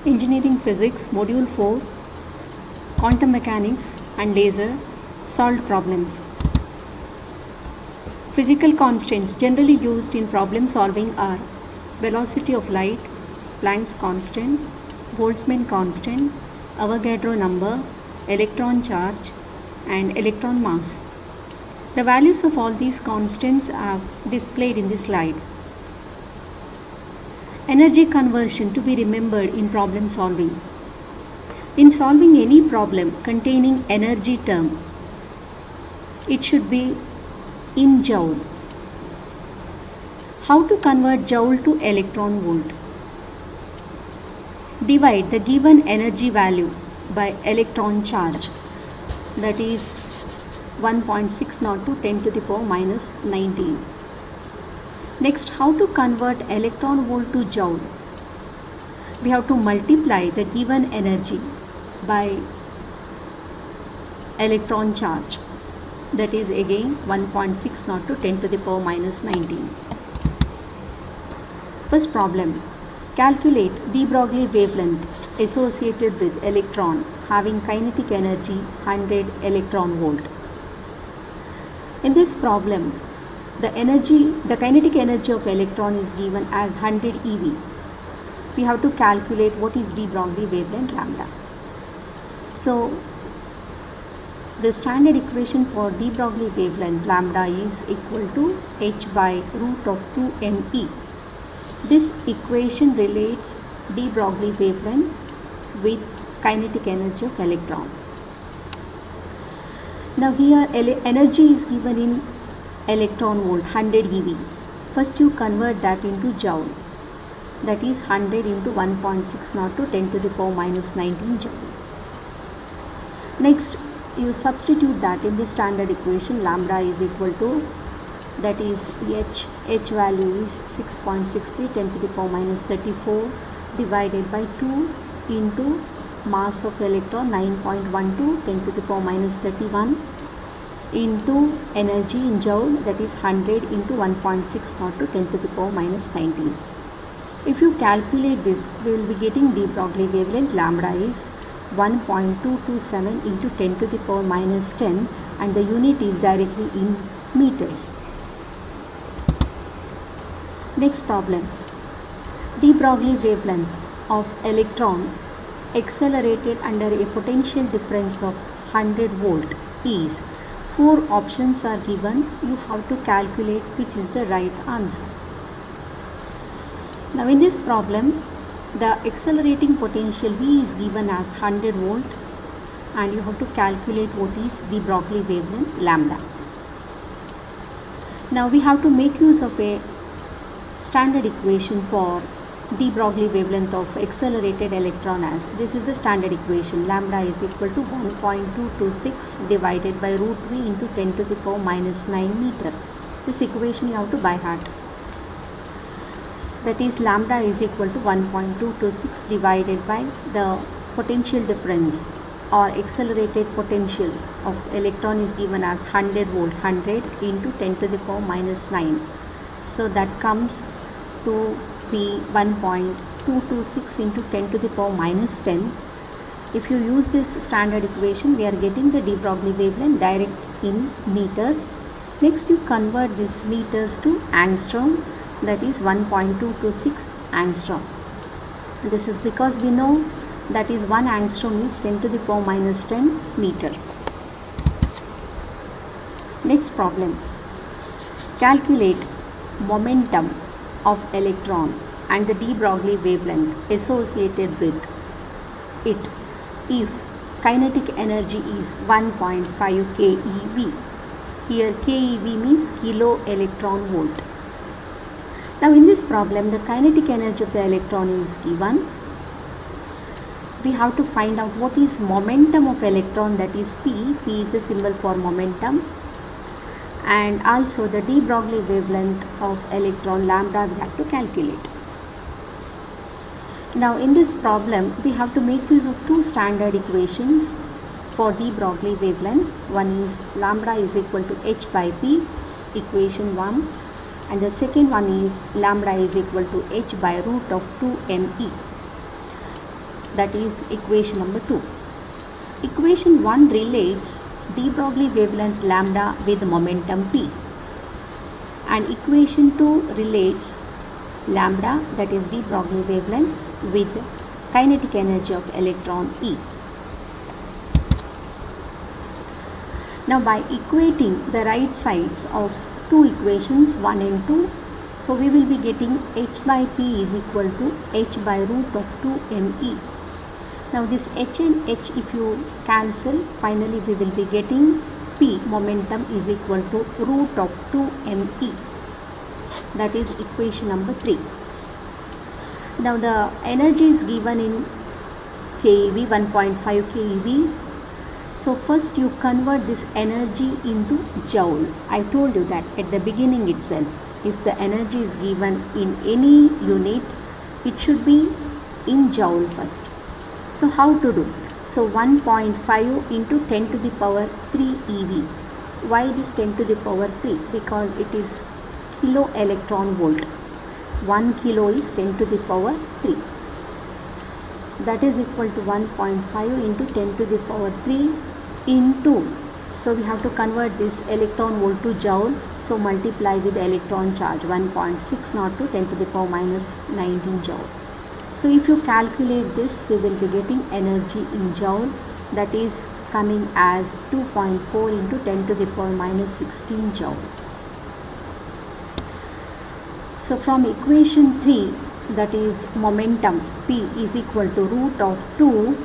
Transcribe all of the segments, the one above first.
Engineering Physics, Module 4, Quantum Mechanics and Laser, Solved Problems. Physical constants generally used in problem solving are velocity of light, Planck's constant, Boltzmann constant, Avogadro number, electron charge, and electron mass. The values of all these constants are displayed in this slide. Energy conversion to be remembered in problem solving. In solving any problem containing energy term, it should be in joule. How to convert joule to electron volt? Divide the given energy value by electron charge, that is 1.602 to 10 to the power minus 19. Next, how to convert electron volt to joule? We have to multiply the given energy by electron charge, that is again 1.602 to 10 to the power minus 19. First problem, calculate de Broglie wavelength associated with electron having kinetic energy 100 electron volt. In this problem, the kinetic energy of electron is given as 100 eV. We have to calculate what is de Broglie wavelength lambda. So, the standard equation for de Broglie wavelength lambda is equal to h by root of 2me. This equation relates de Broglie wavelength with kinetic energy of electron. Now here energy is given in electron volt 100 eV. First you convert that into joule, that is 100 into 1.602 to 10 to the power minus 19 joule. Next you substitute that in the standard equation. Lambda is equal to, that is h value is 6.63 10 to the power minus 34 divided by 2 into mass of electron 9.12 10 to the power minus 31 into energy in joule, that is 100 into 1.602 to 10 to the power minus 19. If you calculate this, we will be getting de Broglie wavelength lambda is 1.227 into 10 to the power minus 10, and the unit is directly in meters. Next problem, de Broglie wavelength of electron accelerated under a potential difference of 100 volt is. 4 options are given. You have to calculate which is the right answer. Now in this problem, the accelerating potential V is given as 100 volt, and you have to calculate what is de Broglie wavelength lambda. Now we have to make use of a standard equation for de Broglie wavelength of accelerated electron as, this is the standard equation, lambda is equal to 1.226 divided by root V into 10 to the power minus 9 meter. This equation you have to by heart. That is lambda is equal to 1.226 divided by the potential difference or accelerated potential of electron is given as 100 volt, 100 into 10 to the power minus 9. So that comes to be 1.226 into 10 to the power minus 10. If you use this standard equation, we are getting the de Broglie wavelength direct in meters. Next you convert this meters to angstrom, that is 1.226 angstrom. This is because we know that is 1 angstrom is 10 to the power minus 10 meter. Next problem, calculate momentum of electron and the de Broglie wavelength associated with it if kinetic energy is 1.5 keV. Here keV means kilo electron volt. Now in this problem, the kinetic energy of the electron is given. We have to find out what is momentum of electron, that is P. P is the symbol for momentum, and also the de Broglie wavelength of electron lambda we have to calculate. Now in this problem we have to make use of two standard equations for de Broglie wavelength. One is lambda is equal to h by p, equation 1, and the second one is lambda is equal to h by root of 2me, that is equation number 2. Equation 1 relates de Broglie wavelength lambda with momentum p, and equation 2 relates lambda, that is de Broglie wavelength, with kinetic energy of electron E. Now by equating the right sides of two equations 1 and 2, so we will be getting h by p is equal to h by root of 2me. Now this h and h if you cancel, finally we will be getting p, momentum, is equal to root of 2me. That is equation number 3. Now the energy is given in keV, 1.5 keV. So first you convert this energy into joule. I told you that at the beginning itself, if the energy is given in any unit, it should be in joule first. So how to do? So 1.5 into 10 to the power 3 eV. Why this 10 to the power 3? Because it is kilo electron volt. 1 kilo is 10 to the power 3. That is equal to 1.5 into 10 to the power 3 into, so we have to convert this electron volt to joule, so multiply with the electron charge, 1.60 to 10 to the power minus 19 joule. So if you calculate this, we will be getting energy in joule, that is coming as 2.4 into 10 to the power minus 16 joule. So from equation 3, that is momentum P is equal to root of 2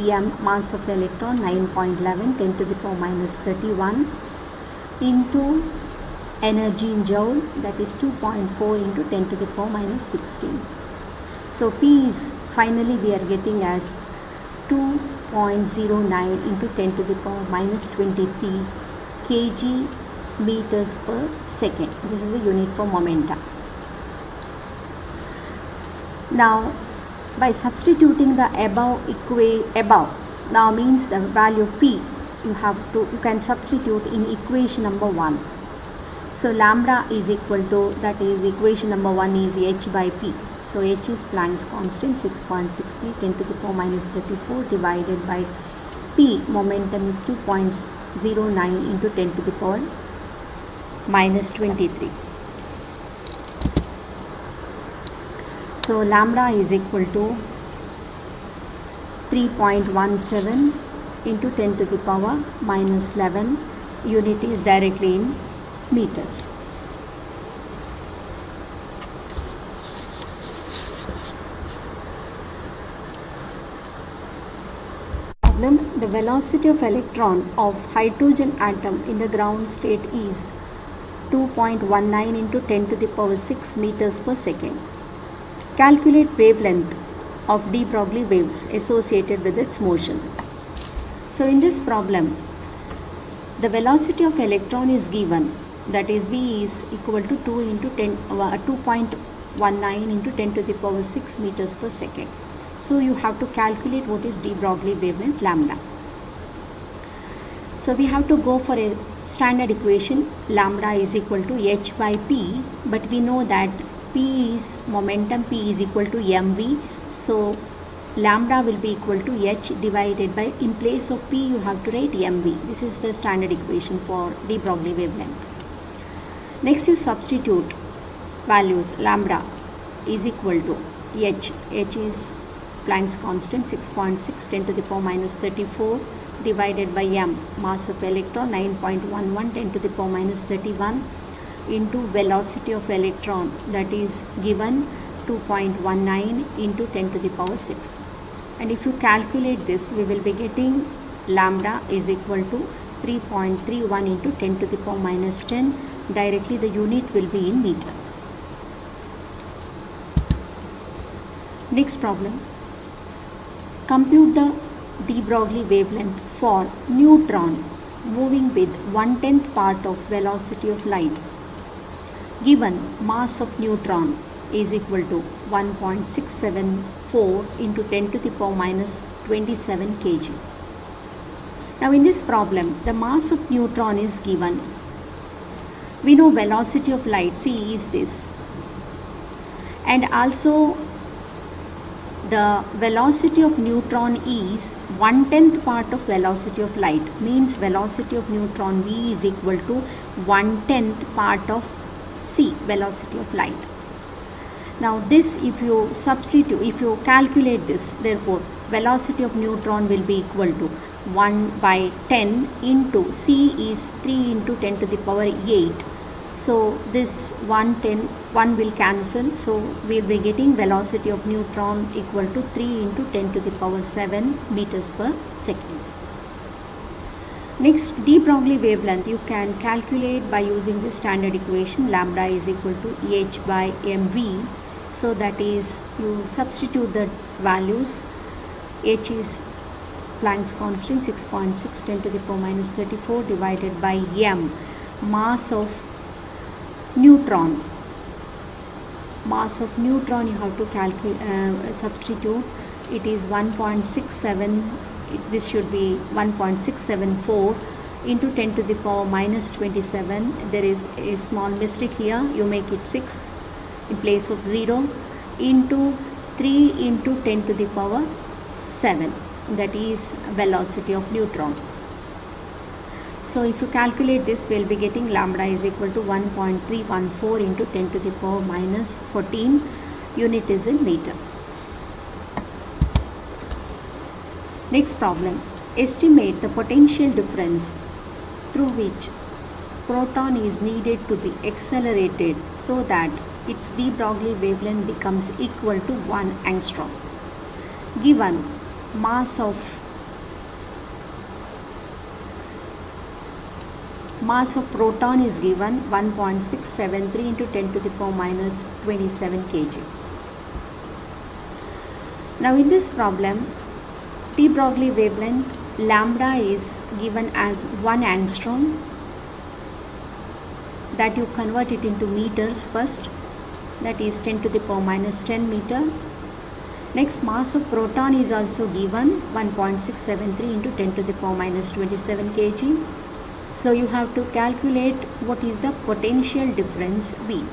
m, mass of the electron 9.11 10 to the power minus 31, into energy in joule, that is 2.4 into 10 to the power minus 16. So P is finally we are getting as 2.09 into 10 to the power minus 23 kg meters per second. This is a unit for momentum. Now by substituting the above now means the value of P, you can substitute in equation number 1. So lambda is equal to, that is equation number 1 is h by p. So h is Planck's constant, 6.63 10 to the power minus 34 divided by p, momentum is 2.09 into 10 to the power minus 23. So lambda is equal to 3.17 into 10 to the power minus 11. Unit is directly in meters. Problem: the velocity of electron of hydrogen atom in the ground state is 2.19 into 10 to the power 6 meters per second. Calculate wavelength of de Broglie waves associated with its motion. So in this problem, the velocity of electron is given, that is v is equal to 2.19 into 10 to the power 6 meters per second. So you have to calculate what is de Broglie wavelength lambda. So we have to go for a standard equation, lambda is equal to h by p, but we know that P is momentum, P is equal to mv, so lambda will be equal to h divided by, in place of P you have to write mv. This is the standard equation for de Broglie wavelength. Next you substitute values, lambda is equal to h is Planck's constant, 6.6 10 to the power minus 34 divided by m, mass of electron 9.11 10 to the power minus 31, into velocity of electron, that is given 2.19 into 10 to the power 6. And if you calculate this, we will be getting lambda is equal to 3.31 into 10 to the power minus 10. Directly the unit will be in meter. Next problem. Compute the de Broglie wavelength for neutron moving with 1/10 part of velocity of light. Given mass of neutron is equal to 1.674 into 10 to the power minus 27 kg. Now in this problem, the mass of neutron is given. We know velocity of light, c is this. And also the velocity of neutron is 1/10 part of velocity of light. Means velocity of neutron v is equal to 1/10 part of c, velocity of light. Now this, if you substitute, if you calculate this, therefore velocity of neutron will be equal to 1/10 into c is 3 into 10 to the power 8. So this 1 will cancel. So we will be getting velocity of neutron equal to 3 into 10 to the power 7 meters per second. Next, de Broglie wavelength you can calculate by using the standard equation. Lambda is equal to h by mv. So that is, you substitute the values. H is Planck's constant 6.6 10 to the power minus 34 divided by m, mass of neutron. Mass of neutron you have to calculate, substitute. It is 1.67. This should be 1.674 into 10 to the power minus 27. There is a small mistake here. You make it 6 in place of 0 into 3 into 10 to the power 7. That is velocity of neutron. So if you calculate this, we will be getting lambda is equal to 1.314 into 10 to the power minus 14. Unit is in meter. Next problem. Estimate the potential difference through which proton is needed to be accelerated so that its de Broglie wavelength becomes equal to 1 angstrom. Given mass of proton is given 1.673 into 10 to the power minus 27 kg. Now in this problem, de Broglie wavelength lambda is given as 1 angstrom. That you convert it into meters first. That is 10 to the power minus 10 meter. Next, mass of proton is also given 1.673 into 10 to the power minus 27 kg. So you have to calculate what is the potential difference V.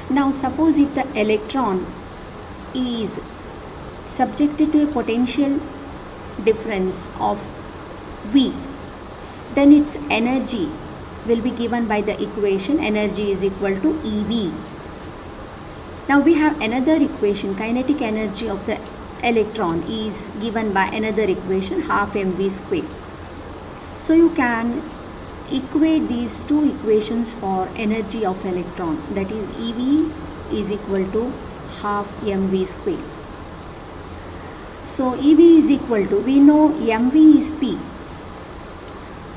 Now suppose if the electron is subjected to a potential difference of V, then its energy will be given by the equation energy is equal to EV. Now we have another equation, kinetic energy of the electron is given by another equation, half mv square. So you can equate these two equations for energy of electron, that is EV is equal to half mv square. So EV is equal to, we know mv is P.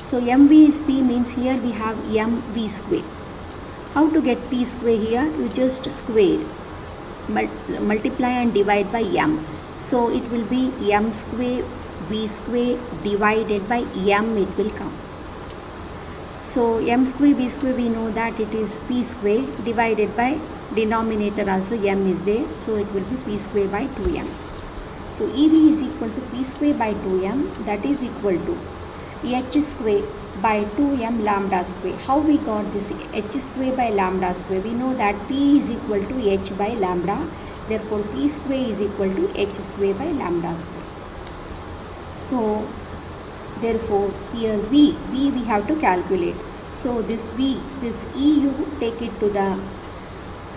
So mv is P means here we have mv square. How to get P square here? You just square, multiply and divide by m. So it will be m square v square divided by m it will come. So m square v square we know that it is P square divided by denominator also m is there. So it will be P square by 2m. So EV is equal to P square by 2m, that is equal to h square by 2m lambda square. How we got this h square by lambda square? We know that P is equal to h by lambda. Therefore, P square is equal to h square by lambda square. So, therefore, here V we have to calculate. So, this V, this E you take it to the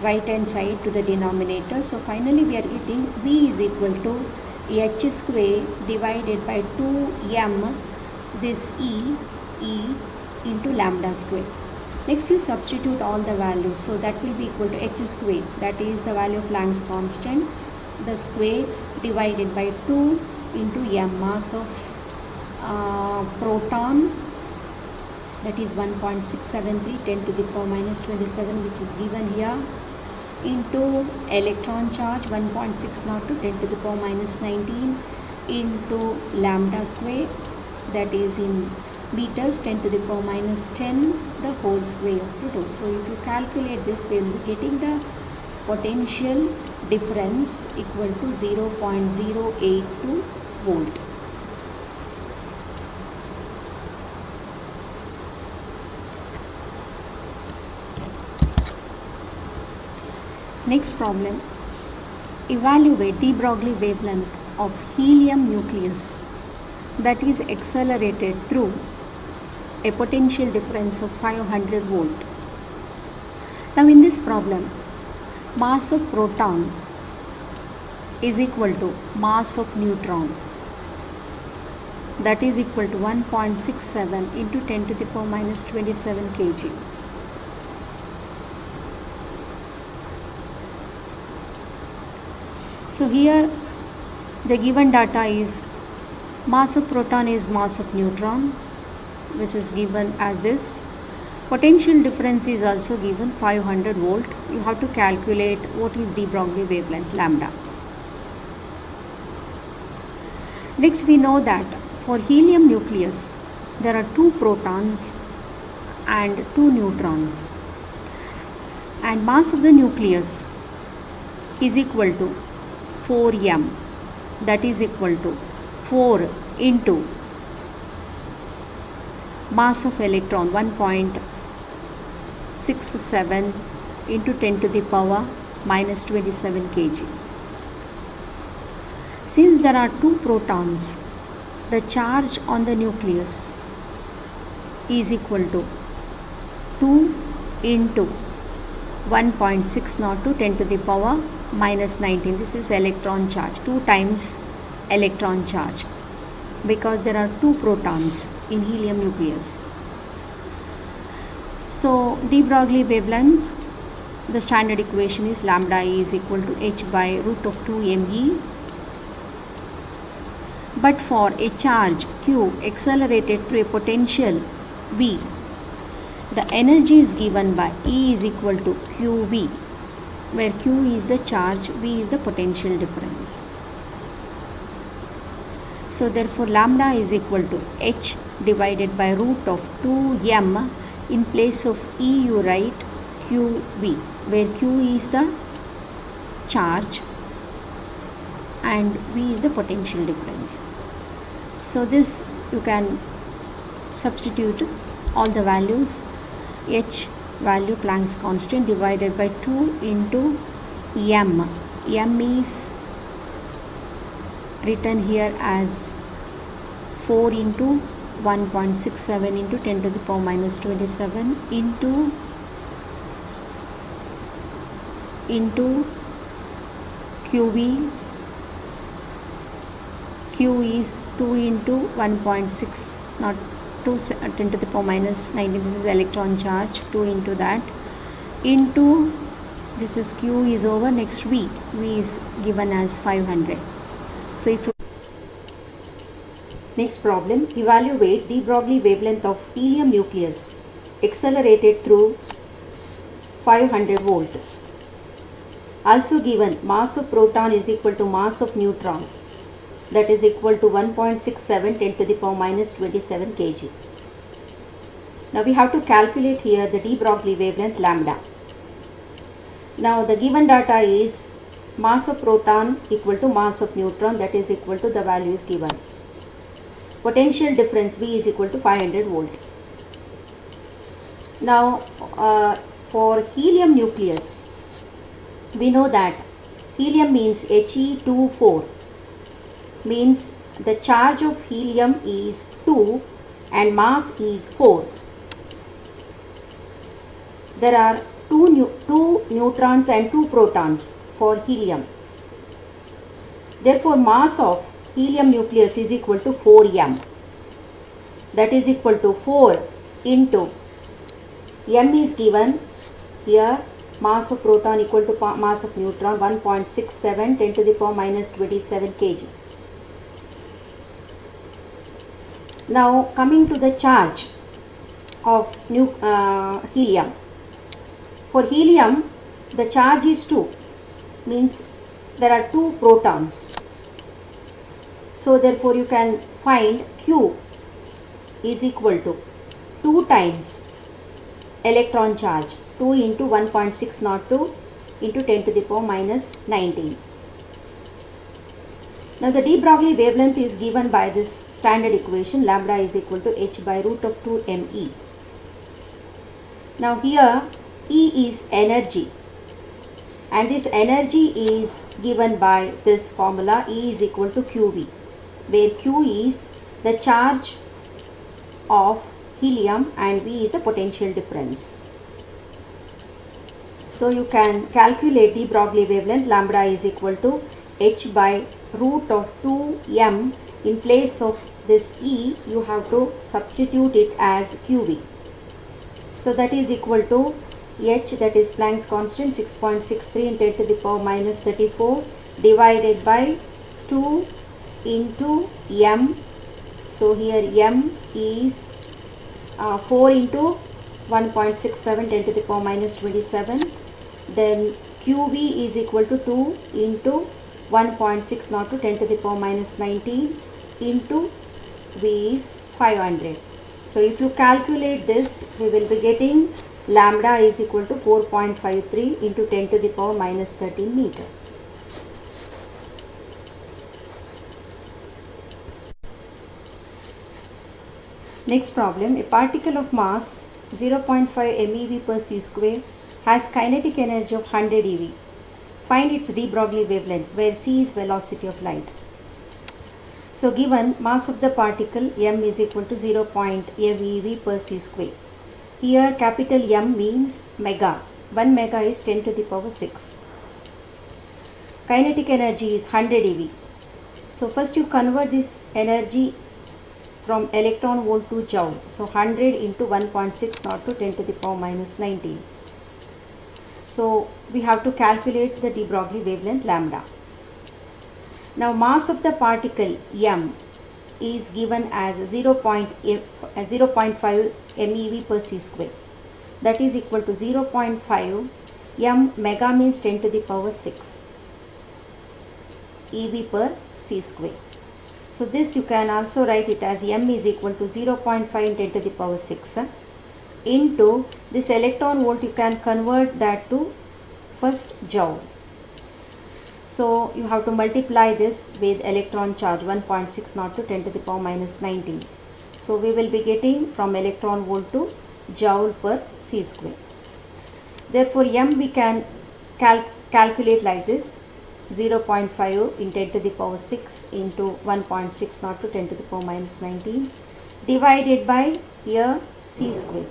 right hand side to the denominator. So, finally, we are getting V is equal to h square divided by 2m this E into lambda square. Next you substitute all the values, so that will be equal to h square, that is the value of Planck's constant, the square divided by 2 into m, mass of proton, that is 1.673 10 to the power minus 27 which is given here, into electron charge 1.602 10 to the power minus 19 into lambda square, that is in meters 10 to the power minus 10 the whole square of the rho. So if you calculate this, we will be getting the potential difference equal to 0.082 volt. Next problem, evaluate de Broglie wavelength of helium nucleus that is accelerated through a potential difference of 500 volt. Now in this problem, mass of proton is equal to mass of neutron, that is equal to 1.67 into 10 to the power minus 27 kg. So here the given data is mass of proton is mass of neutron, which is given as this. Potential difference is also given 500 volt. You have to calculate what is de Broglie wavelength lambda. Next, we know that for helium nucleus there are 2 protons and 2 neutrons, and mass of the nucleus is equal to 4m, that is equal to 4 into mass of electron 1.67 into 10 to the power minus 27 kg. Since there are 2 protons, the charge on the nucleus is equal to 2 into 1.602 to 10 to the power minus 19. This is electron charge, 2 times electron charge, because there are 2 protons in helium nucleus. So de Broglie wavelength, the standard equation is lambda E is equal to h by root of 2 me. But for a charge q accelerated through a potential v, the energy is given by E is equal to qv, where q is the charge, v is the potential difference. So therefore lambda is equal to h divided by root of 2m. In place of E you write qv, where q is the charge and v is the potential difference. So this you can substitute all the values. H value Planck's constant divided by 2 into m. M is written here as 4 into 1.67 into 10 to the power minus 27 into qv. Q is 2 into 1.6, not 2 10 to the power minus 19, this is electron charge, 2 into that, into this is Q is over, next V is given as 500. So if you next problem, evaluate de Broglie wavelength of helium nucleus accelerated through 500 volt. Also given mass of proton is equal to mass of neutron, that is equal to 1.67 10 to the power minus 27 kg. Now we have to calculate here the de Broglie wavelength lambda. Now the given data is mass of proton equal to mass of neutron, that is equal to the value is given. Potential difference V is equal to 500 volt. Now for helium nucleus, we know that helium means He24, means the charge of helium is 2 and mass is 4. There are two neutrons and 2 protons for helium. Therefore mass of helium nucleus is equal to 4m, that is equal to 4 into m is given here, mass of proton equal to mass of neutron 1.67 10 to the power minus 27 kg. Now coming to the charge of helium. For helium the charge is 2, means there are 2 protons. So therefore you can find Q is equal to 2 times electron charge, 2 into 1.602 into 10 to the power minus 19. Now the de Broglie wavelength is given by this standard equation, lambda is equal to h by root of 2 me. Now here E is energy, and this energy is given by this formula, E is equal to QV, where Q is the charge of helium and V is the potential difference. So you can calculate de Broglie wavelength, lambda is equal to h by root of 2m. In place of this E, you have to substitute it as QV. So that is equal to h, that is Planck's constant, 6.63 in 10 to the power minus 34 divided by 2 into m. So here m is 4 into 1.67 10 to the power minus 27. Then QV is equal to 2 into 1.602 10 to the power minus 19 into V is 500. So if you calculate this, we will be getting lambda is equal to 4.53 into 10 to the power minus 13 meter. Next problem, a particle of mass 0.5 MeV per c square has kinetic energy of 100 eV. Find its de Broglie wavelength, where c is velocity of light. So given mass of the particle m is equal to 0.5 MeV per c square. Here capital M means mega. 1 mega is 10 to the power 6. Kinetic energy is 100 eV. So first you convert this energy from electron volt to joule. So 100 into 1.602 10 to the power minus 19. So we have to calculate the de Broglie wavelength lambda. Now mass of the particle m is given as 0.5 MeV per c square. That is equal to 0.5 m mega means 10 to the power 6 eV per c square. So this you can also write it as m is equal to 0.5 10 to the power 6 into this electron volt. You can convert that to first joule. So you have to multiply this with electron charge 1.602 10 to the power minus 19. So we will be getting from electron volt to joule per c square. Therefore m we can calculate like this, 0.5 in 10 to the power 6 into 1.602 10 to the power minus 19 divided by here c square.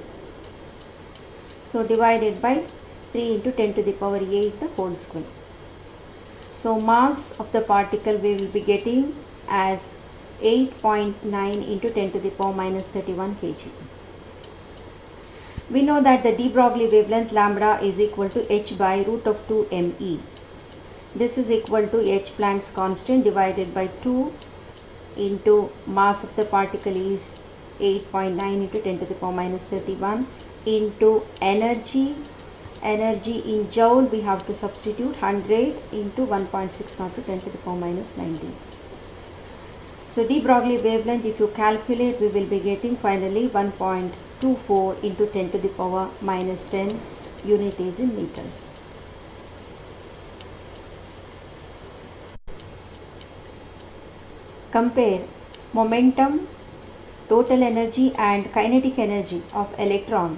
So divided by 3 into 10 to the power 8 the whole square. So mass of the particle we will be getting as 8.9 into 10 to the power minus 31 kg. We know that the de Broglie wavelength lambda is equal to h by root of 2 me. This is equal to h Planck's constant divided by 2 into mass of the particle is 8.9 into 10 to the power minus 31 into energy in joule we have to substitute 100 into 1.602 10 to the power minus 19. So de Broglie wavelength if you calculate we will be getting finally 1.24 into 10 to the power minus 10, unit is in meters. Compare momentum, total energy and kinetic energy of electron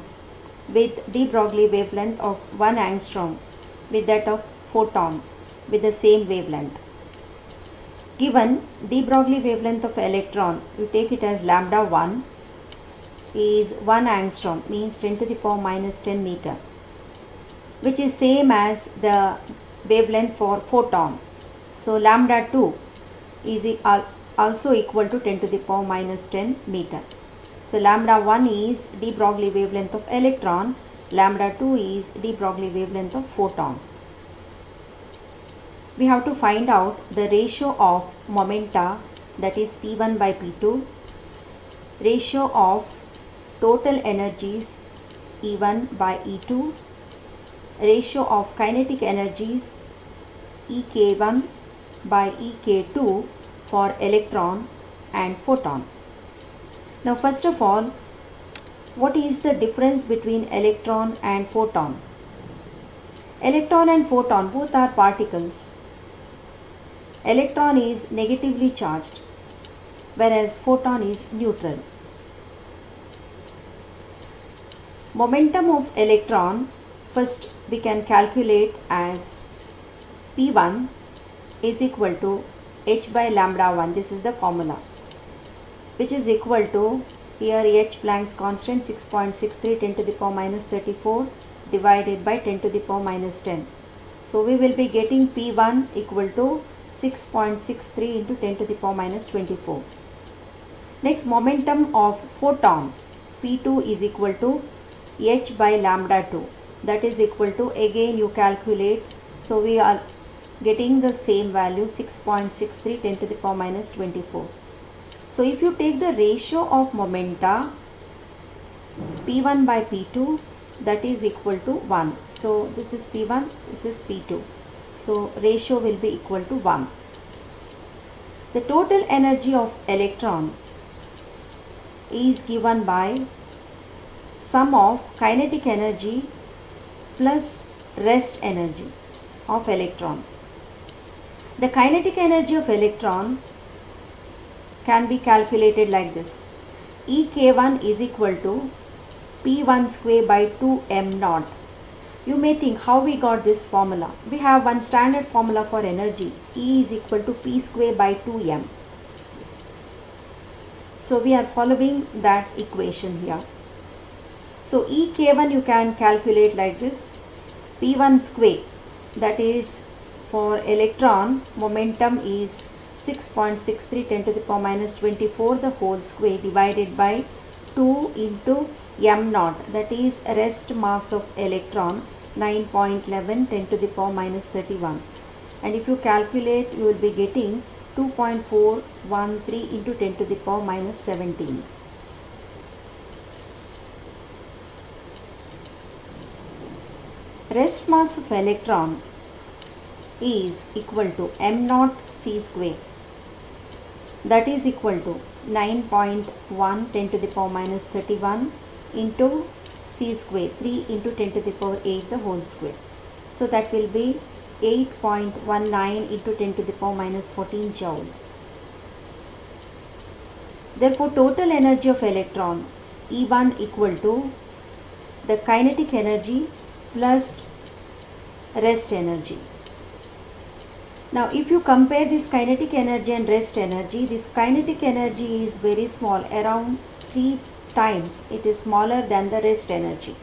with de Broglie wavelength of 1 angstrom with that of photon with the same wavelength. Given de Broglie wavelength of electron, you take it as lambda 1 is 1 angstrom means 10 to the power minus 10 meter, which is same as the wavelength for photon. So lambda 2 is also equal to 10 to the power minus 10 meter. So lambda 1 is de Broglie wavelength of electron, lambda 2 is de Broglie wavelength of photon. We have to find out the ratio of momenta, that is P1 by P2, ratio of total energies E1 by E2, ratio of kinetic energies EK1 by EK2 for electron and photon. Now first of all, what is the difference between electron and photon? Electron and photon both are particles. Electron is negatively charged, whereas photon is neutral. Momentum of electron, first we can calculate as P1 is equal to h by lambda 1. This is the formula, which is equal to, here H Planck's constant 6.63 10 to the power minus 34 divided by 10 to the power minus 10. So we will be getting P1 equal to 6.63 into 10 to the power minus 24. Next, momentum of photon P2 is equal to h by lambda 2. That is equal to, again you calculate, so we are getting the same value 6.63 10 to the power minus 24. So if you take the ratio of momenta P1 by P2, that is equal to 1. So this is P1, this is P2. So ratio will be equal to 1. The total energy of electron is given by sum of kinetic energy plus rest energy of electron. The kinetic energy of electron can be calculated like this. EK1 is equal to P1 square by 2m naught. You may think how we got this formula. We have one standard formula for energy. E is equal to P square by 2m. So we are following that equation here. So EK1 you can calculate like this. P1 square, that is for electron, momentum is 6.63 10 to the power minus 24 the whole square divided by 2 into m naught, that is rest mass of electron 9.11 10 to the power minus 31. And if you calculate, you will be getting 2.413 into 10 to the power minus 17. Rest mass of electron is equal to m naught c square, that is equal to 9.1 10 to the power minus 31 into c square, 3 into 10 to the power 8 the whole square. So that will be 8.19 into 10 to the power minus 14 joule. Therefore total energy of electron E1 equal to the kinetic energy plus rest energy. Now if you compare this kinetic energy and rest energy, this kinetic energy is very small, around 3 times it is smaller than the rest energy.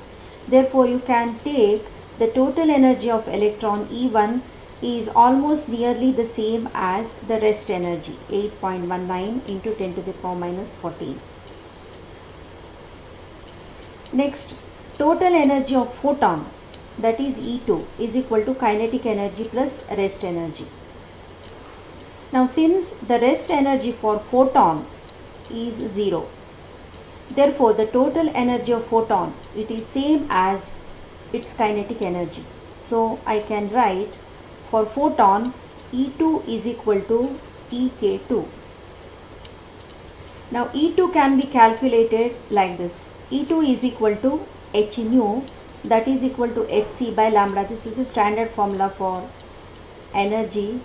Therefore you can take the total energy of electron E1 is almost nearly the same as the rest energy, 8.19 into 10 to the power minus 14. Next, total energy of photon, that is E2, is equal to kinetic energy plus rest energy. Now since the rest energy for photon is 0, therefore the total energy of photon, it is same as its kinetic energy. So I can write for photon E2 is equal to EK2. Now E2 can be calculated like this. E2 is equal to h nu, that is equal to hc by lambda. This is the standard formula for energy,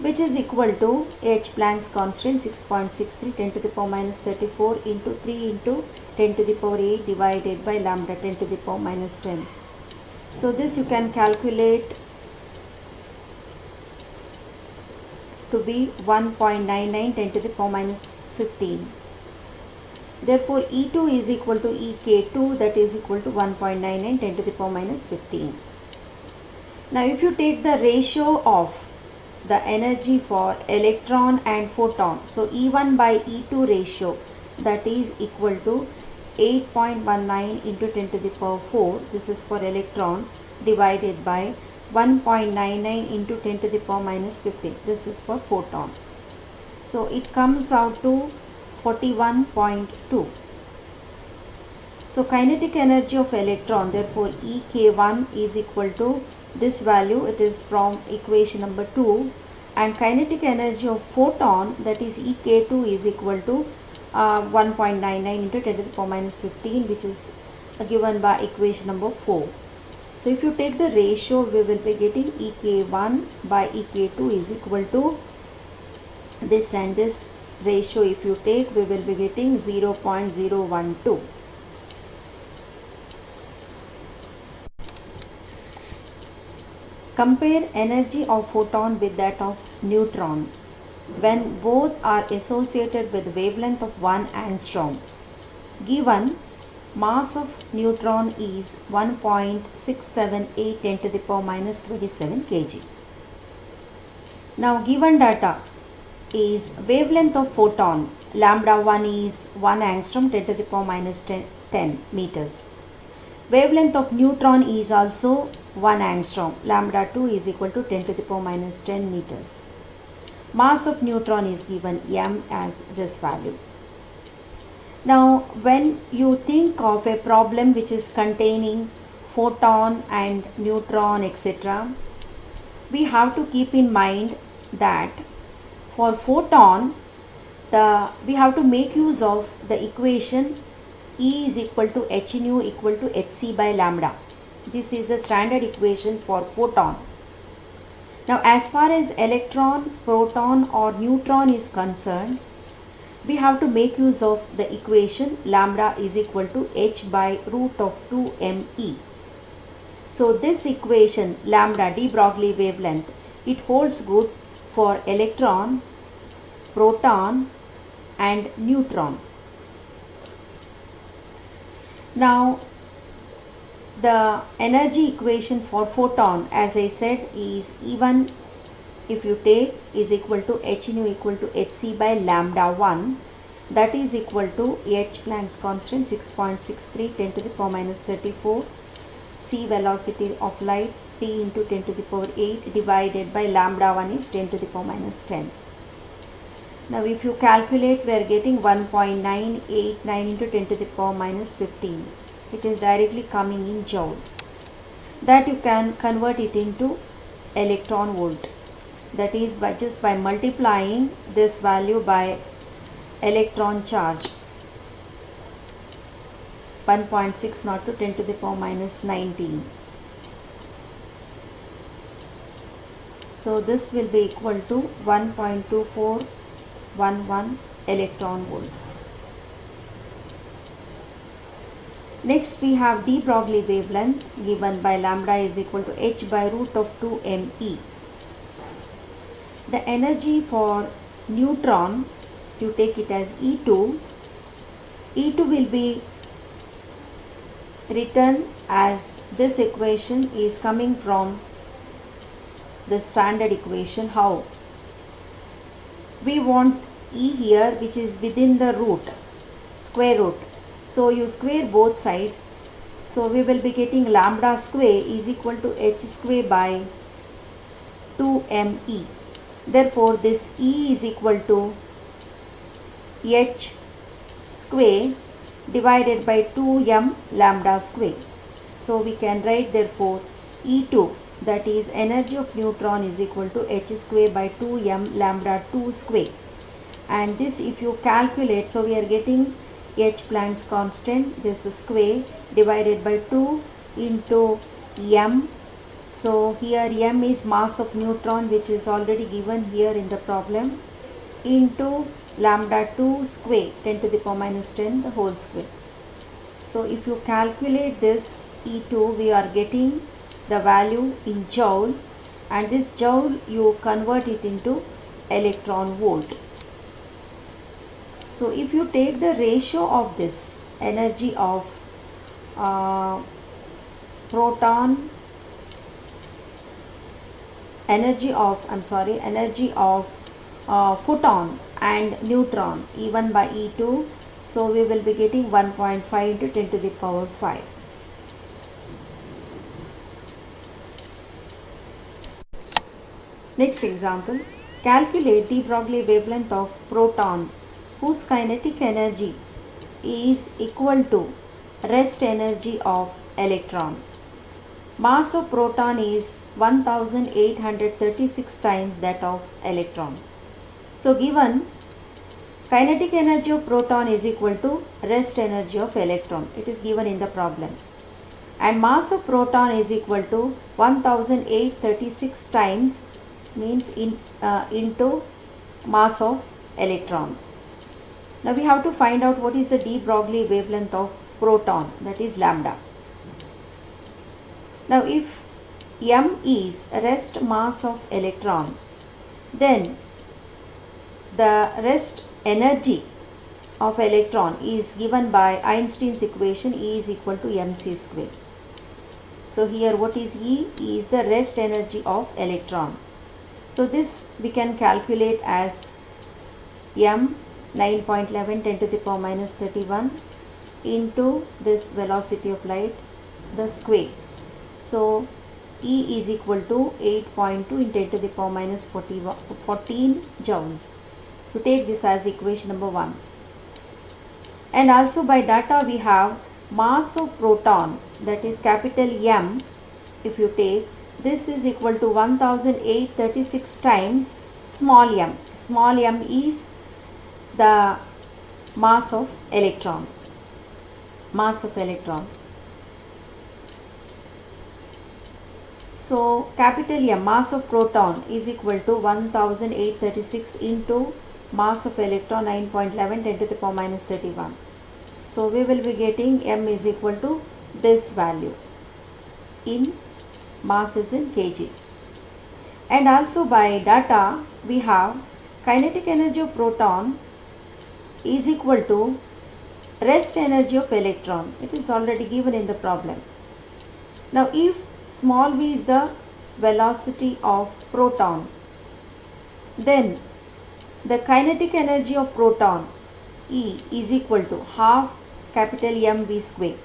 which is equal to H Planck's constant 6.63 10 to the power minus 34 into 3 into 10 to the power 8 divided by lambda 10 to the power minus 10. So this you can calculate to be 1.99 10 to the power minus 15. Therefore E2 is equal to EK2, that is equal to 1.99 10 to the power minus 15. Now if you take the ratio of the energy for electron and photon, so E1 by E2 ratio, that is equal to 8.19 into 10 to the power 4, this is for electron, divided by 1.99 into 10 to the power minus 15, this is for photon. So it comes out to 41.2. So kinetic energy of electron, therefore EK1 is equal to this value, it is from equation number 2, and kinetic energy of photon, that is ek2, is equal to 1.99 into 10 to the power minus 15, which is given by equation number 4. So if you take the ratio, we will be getting ek1 by ek2 is equal to this, and this ratio if you take, we will be getting 0.012. Compare energy of photon with that of neutron when both are associated with wavelength of 1 angstrom. Given mass of neutron is 1.678 10 to the power minus 27 kg. Now given data is wavelength of photon, lambda 1 is 1 angstrom 10 to the power minus 10 meters. Wavelength of neutron is also 1 angstrom, lambda 2 is equal to 10 to the power minus 10 meters. Mass of neutron is given m as this value. Now when you think of a problem which is containing photon and neutron etc., we have to keep in mind that for photon we have to make use of the equation E is equal to h nu equal to hc by lambda. This is the standard equation for photon. Now as far as electron, proton or neutron is concerned, we have to make use of the equation lambda is equal to h by root of 2 me. So this equation lambda de Broglie wavelength, it holds good for electron, proton and neutron. Now the energy equation for photon, as I said, is E1 if you take is equal to h nu equal to hc by lambda 1, that is equal to h Planck's constant 6.63 10 to the power minus 34, c velocity of light t into 10 to the power 8 divided by lambda 1 is 10 to the power minus 10. Now if you calculate, we are getting 1.989 into 10 to the power minus 15. It is directly coming in joule. That you can convert it into electron volt. That is by just by multiplying this value by electron charge 1.60 to 10 to the power minus 19. So this will be equal to 1.2411 electron volt. Next we have de Broglie wavelength given by lambda is equal to h by root of 2 me. The energy for neutron, you take it as E2. E2 will be written as this equation is coming from the standard equation. How? We want E here, which is within the root, square root. So you square both sides. So we will be getting lambda square is equal to h square by 2me. Therefore this E is equal to h square divided by 2m lambda square. So we can write therefore E2, that is energy of neutron, is equal to h square by 2m lambda 2 square. And this if you calculate, so we are getting h Planck's constant, this square divided by 2 into m. So here m is mass of neutron, which is already given here in the problem, into lambda 2 square 10 to the power minus 10 the whole square. So if you calculate this E2, we are getting the value in joule, and this joule you convert it into electron volt. So if you take the ratio of this energy of photon and neutron E1 by E2, so we will be getting 1.5 into 10 to the power 5. Next example, calculate de Broglie wavelength of proton whose kinetic energy is equal to rest energy of electron. Mass of proton is 1836 times that of electron. So given kinetic energy of proton is equal to rest energy of electron. It is given in the problem. And mass of proton is equal to 1836 times means into mass of electron. Now we have to find out what is the de Broglie wavelength of proton, that is lambda. Now if m is rest mass of electron, then the rest energy of electron is given by Einstein's equation, E is equal to mc square. So here what is E? E is the rest energy of electron. So this we can calculate as m 9.11 10 to the power minus 31 into this velocity of light, the square. So E is equal to 8.2 in 10 to the power minus 14 joules. To take this as equation number 1. And also by data we have mass of proton, that is capital M. If you take, this is equal to 1836 times small m. Small m is the mass of electron. Mass of electron. So capital M, mass of proton, is equal to 1836 into mass of electron 9.11 10 to the power minus 31. So we will be getting m is equal to this value in mass is in kg. And also by data we have kinetic energy of proton is equal to rest energy of electron. It is already given in the problem. Now if small v is the velocity of proton, then the kinetic energy of proton E is equal to half capital M v square.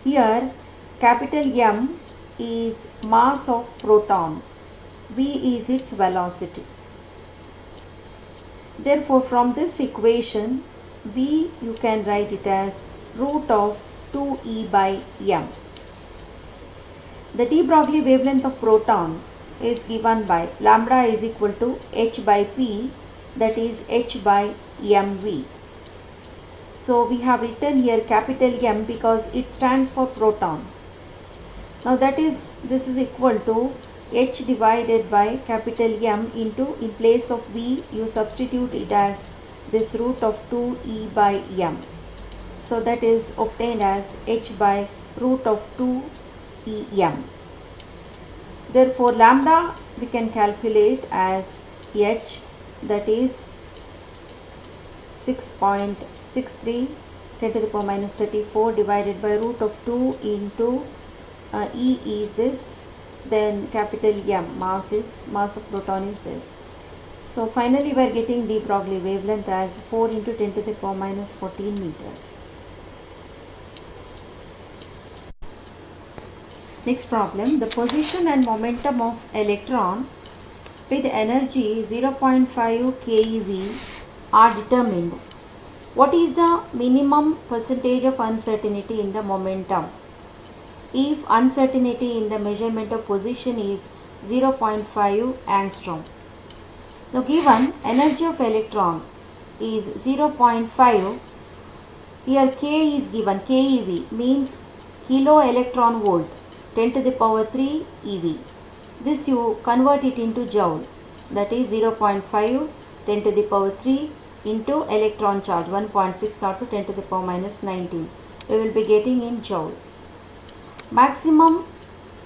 Here capital M is mass of proton, v is its velocity. Therefore from this equation v you can write it as root of 2e by m. The de Broglie wavelength of proton is given by lambda is equal to h by p, that is h by mv. So we have written here capital M because it stands for proton. Now that is, this is equal to h divided by capital M into, in place of v you substitute it as this root of 2e by m. So that is obtained as h by root of 2em. Therefore lambda we can calculate as h, that is 6.63 10 to the power minus 34 divided by root of 2 into E is this, then capital M, mass of proton is this. So finally we are getting de Broglie wavelength as 4 into 10 to the power minus 14 meters. Next problem, the position and momentum of electron with energy 0.5 keV are determined. What is the minimum percentage of uncertainty in the momentum if uncertainty in the measurement of position is 0.5 angstrom? Now given energy of electron is 0.5, here K is given, keV means kilo electron volt 10 to the power 3 eV. This you convert it into joule, that is 0.5 10 to the power 3 into electron charge 1.6 not to 10 to the power minus 19. We will be getting in joule. Maximum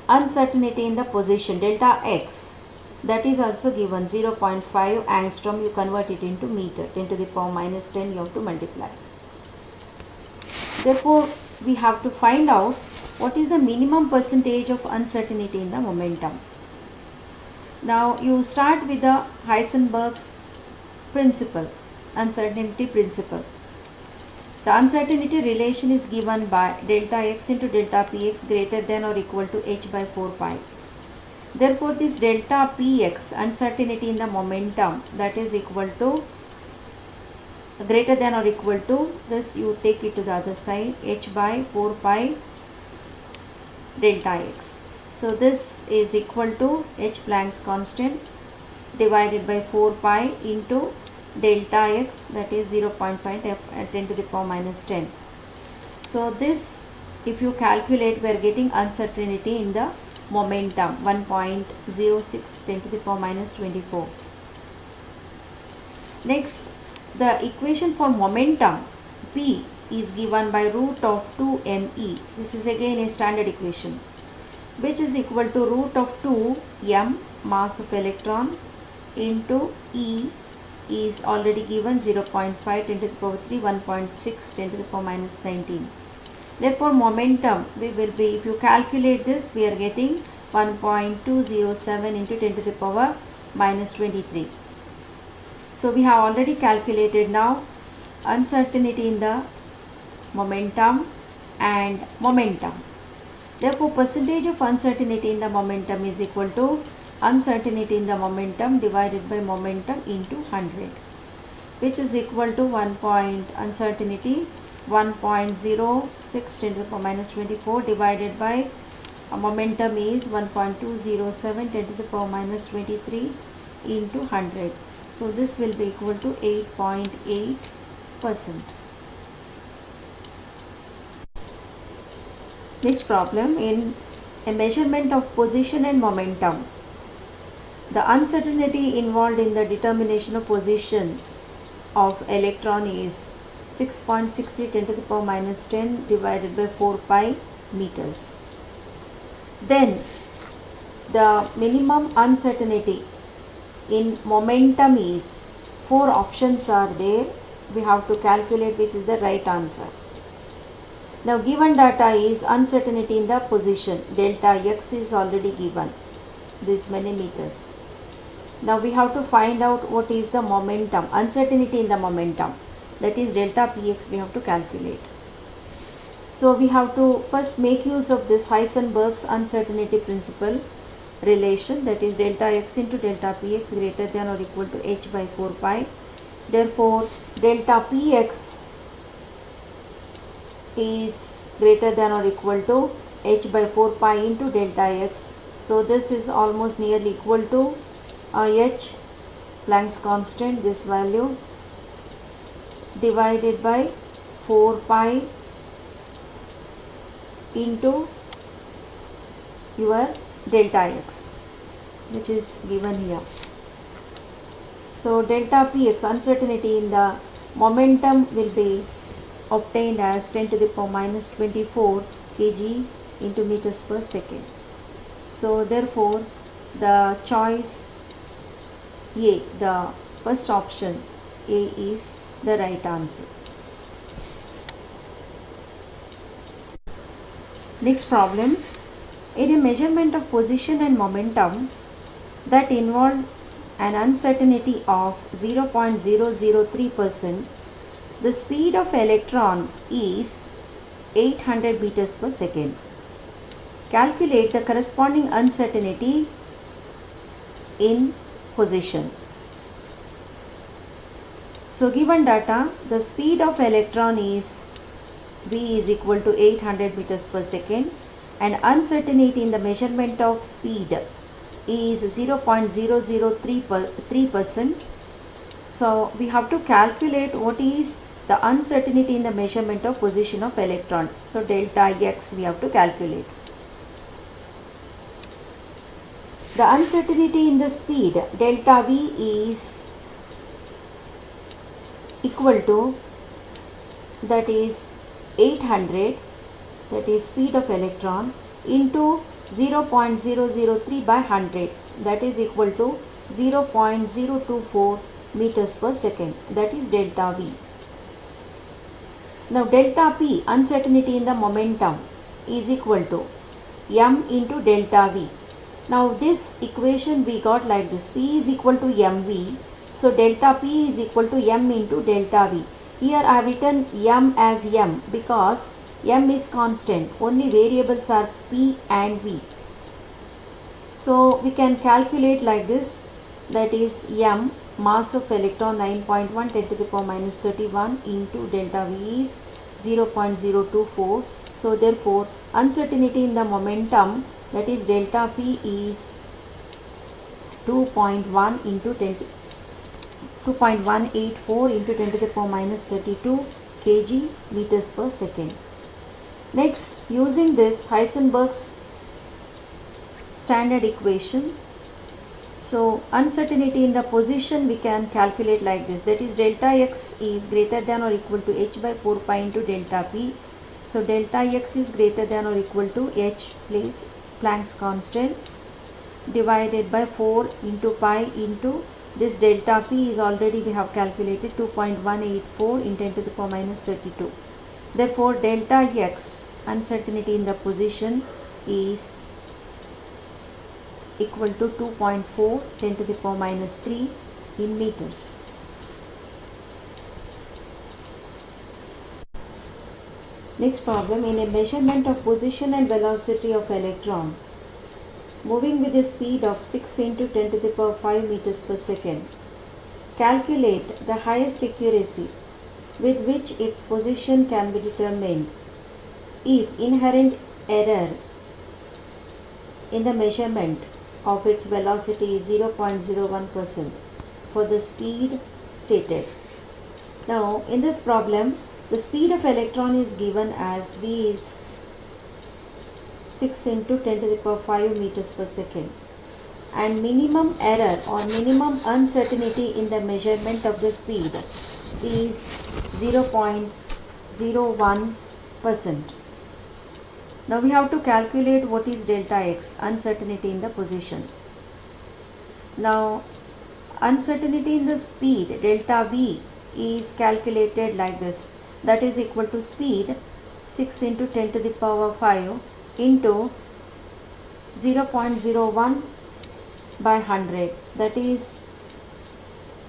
uncertainty in the position delta x, that is also given 0.5 angstrom, you convert it into meter 10 to the power minus 10, you have to multiply. Therefore we have to find out what is the minimum percentage of uncertainty in the momentum. Now you start with the Heisenberg's principle, uncertainty principle. The uncertainty relation is given by delta x into delta px greater than or equal to h by 4 pi. Therefore this delta px, uncertainty in the momentum, that is equal to greater than or equal to this, you take it to the other side, h by 4 pi delta x. So this is equal to h Planck's constant divided by 4 pi into delta x, that is 0.5 at 10 to the power minus 10. So this, if you calculate, we are getting uncertainty in the momentum 1.06 10 to the power minus 24. Next, the equation for momentum P is given by root of 2 me. This is again a standard equation, which is equal to root of 2 m mass of electron into E is already given 0.5 10 to the power 3, 1.6 10 to the power minus 19. Therefore, momentum we will be, if you calculate this, we are getting 1.207 into 10 to the power minus 23. So we have already calculated now uncertainty in the momentum and momentum. Therefore, percentage of uncertainty in the momentum is equal to uncertainty in the momentum divided by momentum into 100, which is equal to uncertainty 1.06 10 to the power minus 24 divided by momentum is 1.207 10 to the power minus 23 into 100. So this will be equal to 8.8%. Next problem, in a measurement of position and momentum, the uncertainty involved in the determination of position of electron is 6.63 10 to the power minus 10 divided by 4 pi meters. Then the minimum uncertainty in momentum is, 4 options are there, we have to calculate which is the right answer. Now given data is uncertainty in the position, delta x is already given, this many meters. Now we have to find out what is the momentum, uncertainty in the momentum, that is delta px we have to calculate. So we have to first make use of this Heisenberg's uncertainty principle relation, that is delta x into delta px greater than or equal to h by 4 pi. Therefore, delta px is greater than or equal to h by 4 pi into delta x. So this is almost nearly equal to h Planck's constant, this value, divided by 4 pi into your delta x, which is given here. So delta px, uncertainty in the momentum, will be obtained as 10 to the power minus 24 kg into meters per second. So therefore the choice A, the first option A, is the right answer. Next problem, in a measurement of position and momentum that involved an uncertainty of 0.003%, the speed of electron is 800 meters per second. Calculate the corresponding uncertainty in position. So given data, the speed of electron is v is equal to 800 meters per second and uncertainty in the measurement of speed is 0.003%. So we have to calculate what is the uncertainty in the measurement of position of electron. So delta x we have to calculate. The uncertainty in the speed delta v is equal to, that is 800, that is speed of electron, into 0.003 by 100, that is equal to 0.024 meters per second, that is delta v. Now delta p, uncertainty in the momentum, is equal to m into delta v. Now this equation we got like this, p is equal to mv, so delta p is equal to m into delta v. Here I have written m as m because m is constant, only variables are p and v. So we can calculate like this, that is m, mass of electron 9.1 10 to the power minus 31 into delta v is 0.024. So therefore uncertainty in the momentum, that is delta P, is 2.1 into 10 2.184 into 10 to the power minus 32 kg meters per second. Next, using this Heisenberg's standard equation, so uncertainty in the position we can calculate like this, that is delta x is greater than or equal to h by 4 pi into delta p. So delta x is greater than or equal to h place Planck's constant divided by 4 into pi into this delta p is already we have calculated 2.184 in 10 to the power minus 32. Therefore delta x, uncertainty in the position, is equal to 2.4 10 to the power minus 3 in meters. Next problem, in a measurement of position and velocity of electron moving with a speed of 6 into 10 to the power 5 meters per second, calculate the highest accuracy with which its position can be determined if inherent error in the measurement of its velocity is 0.01% for the speed stated. Now in this problem, the speed of electron is given as v is 6 into 10 to the power 5 meters per second, and minimum error or minimum uncertainty in the measurement of the speed is 0.01%. Now we have to calculate what is delta x, uncertainty in the position. Now uncertainty in the speed, delta v, is calculated like this, that is equal to speed 6 into 10 to the power 5 into 0.01 by 100, that is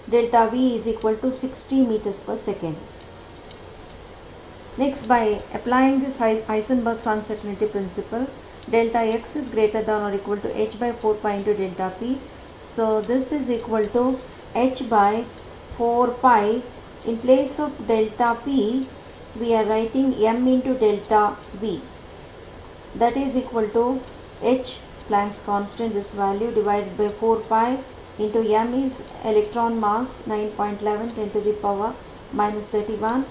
delta v is equal to 60 meters per second. Next, by applying this Heisenberg's uncertainty principle, delta x is greater than or equal to h by 4 pi into delta p. So this is equal to h by 4 pi. In place of delta p, we are writing m into delta v. That is equal to h, Planck's constant, this value, divided by 4 pi into m is electron mass 9.11 10 to the power minus 31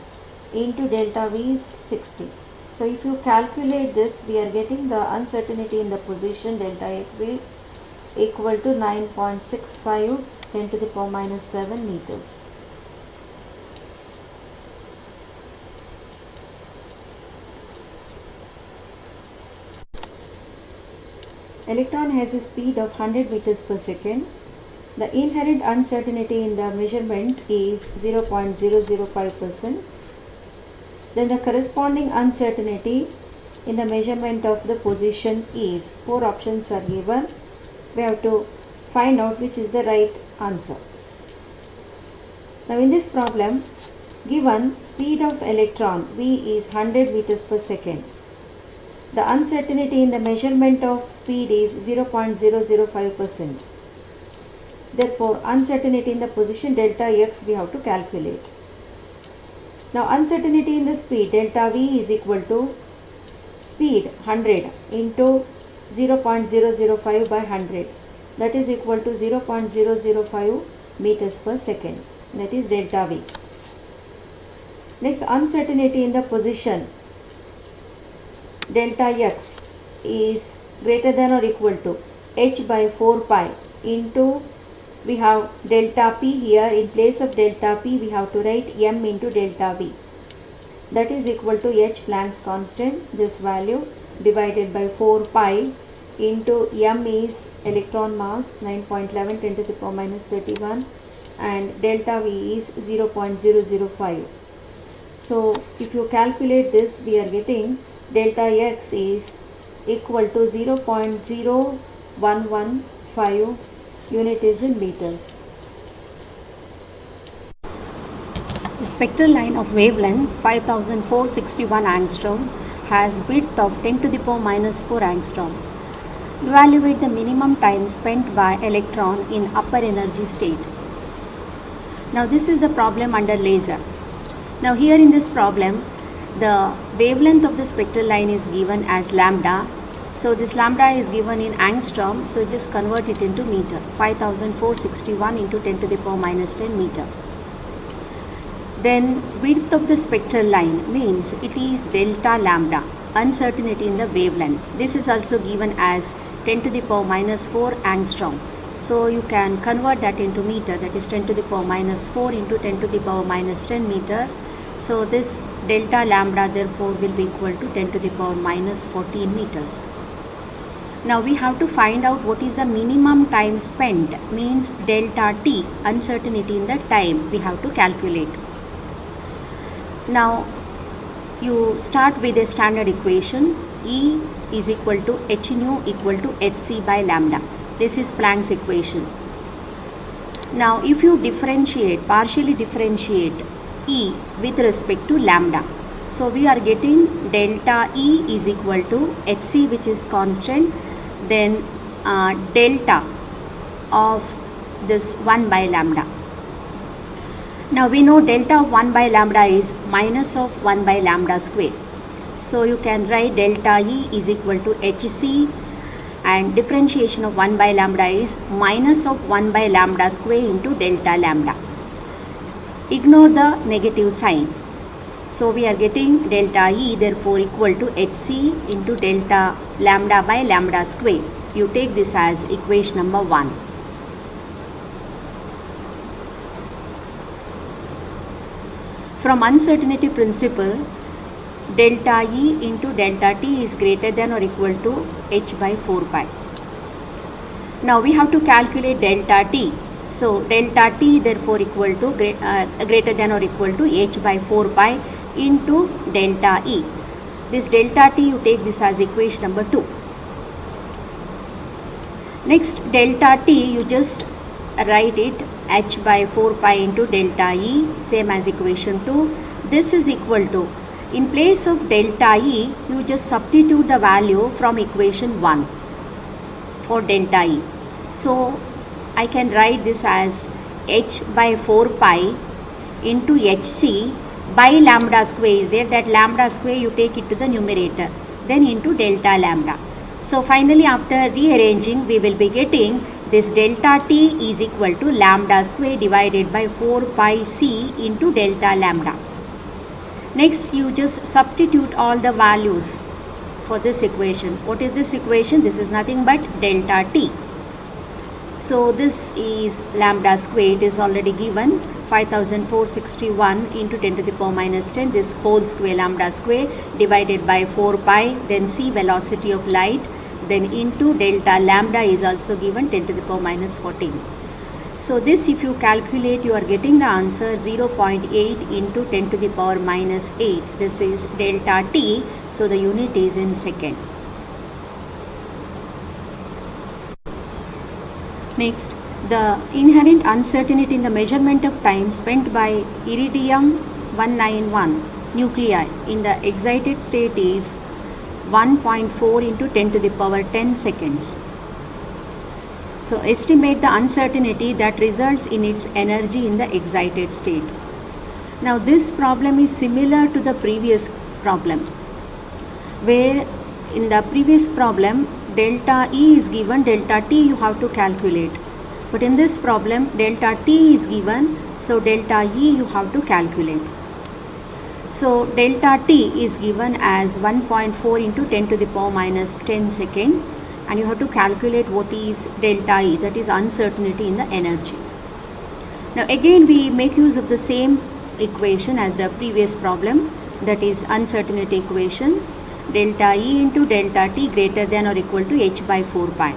into delta v is 60. So if you calculate this, we are getting the uncertainty in the position delta x is equal to 9.65 10 to the power minus 7 meters. Electron has a speed of 100 meters per second. The inherent uncertainty in the measurement is 0.005%. Then the corresponding uncertainty in the measurement of the position is, 4 options are given. We have to find out which is the right answer. Now in this problem, given speed of electron v is 100 meters per second. The uncertainty in the measurement of speed is 0.005%. Therefore, uncertainty in the position delta x we have to calculate. Now, uncertainty in the speed delta v is equal to speed 100 into 0.005 by 100. That is equal to 0.005 meters per second. That is delta v. Next, uncertainty in the position delta x is greater than or equal to h by 4 pi into, we have delta p here, in place of delta p we have to write m into delta v. That is equal to h, Planck's constant, this value, divided by 4 pi into m is electron mass 9.11 10 to the power minus 31 and delta v is 0.005. So if you calculate this, we are getting delta x is equal to 0.0115, unit is in meters. The spectral line of wavelength 5461 angstrom has width of 10 to the power minus 4 angstrom. Evaluate the minimum time spent by electron in upper energy state. Now this is the problem under laser. Now here in this problem, the wavelength of the spectral line is given as lambda. So this lambda is given in angstrom, so just convert it into meter. 5461 into 10 to the power minus 10 meter. Then width of the spectral line means it is delta lambda, uncertainty in the wavelength. This is also given as 10 to the power minus 4 angstrom. So you can convert that into meter, that is 10 to the power minus 4 into 10 to the power minus 10 meter. So this delta lambda therefore will be equal to 10 to the power minus 14 meters. Now we have to find out what is the minimum time spent, means delta t, uncertainty in the time we have to calculate. Now you start with a standard equation, E is equal to h nu equal to hc by lambda. This is Planck's equation. Now if you differentiate, partially differentiate E with respect to lambda, so we are getting delta E is equal to hc, which is constant, then delta of this 1 by lambda. Now we know delta of 1 by lambda is minus of 1 by lambda square. So you can write delta E is equal to hc, and differentiation of 1 by lambda is minus of 1 by lambda square into delta lambda. Ignore the negative sign. So we are getting delta E therefore equal to hc into delta lambda by lambda square. You take this as equation number 1. From uncertainty principle, delta E into delta t is greater than or equal to h by 4 pi. Now we have to calculate delta t. So delta t therefore equal to greater than or equal to h by 4 pi into delta E. This delta t, you take this as equation number 2. Next, delta t, you just write it h by 4 pi into delta E, same as equation 2. This is equal to, in place of delta E, you just substitute the value from equation 1 for delta E. So I can write this as h by 4 pi into hc by lambda square is there, that lambda square you take it to the numerator, then into delta lambda. So finally after rearranging, we will be getting this delta t is equal to lambda square divided by 4 pi c into delta lambda. Next you just substitute all the values for this equation. What is this equation? This is nothing but delta t. So this is lambda square, it is already given, 5461 into 10 to the power minus 10, this whole square lambda square divided by 4 pi, then c velocity of light, then into delta lambda is also given 10 to the power minus 14. So this if you calculate, you are getting the answer 0.8 into 10 to the power minus 8. This is delta t, so the unit is in second. Next, the inherent uncertainty in the measurement of time spent by iridium 191 nuclei in the excited state is 1.4 into 10 to the power 10 seconds. So estimate the uncertainty that results in its energy in the excited state. Now this problem is similar to the previous problem, where in the previous problem delta E is given, delta T you have to calculate. But in this problem delta T is given, so delta E you have to calculate. So delta T is given as 1.4 into 10 to the power minus 10 second, and you have to calculate what is delta E, that is uncertainty in the energy. Now again we make use of the same equation as the previous problem, that is uncertainty equation, delta E into delta T greater than or equal to h by 4 pi.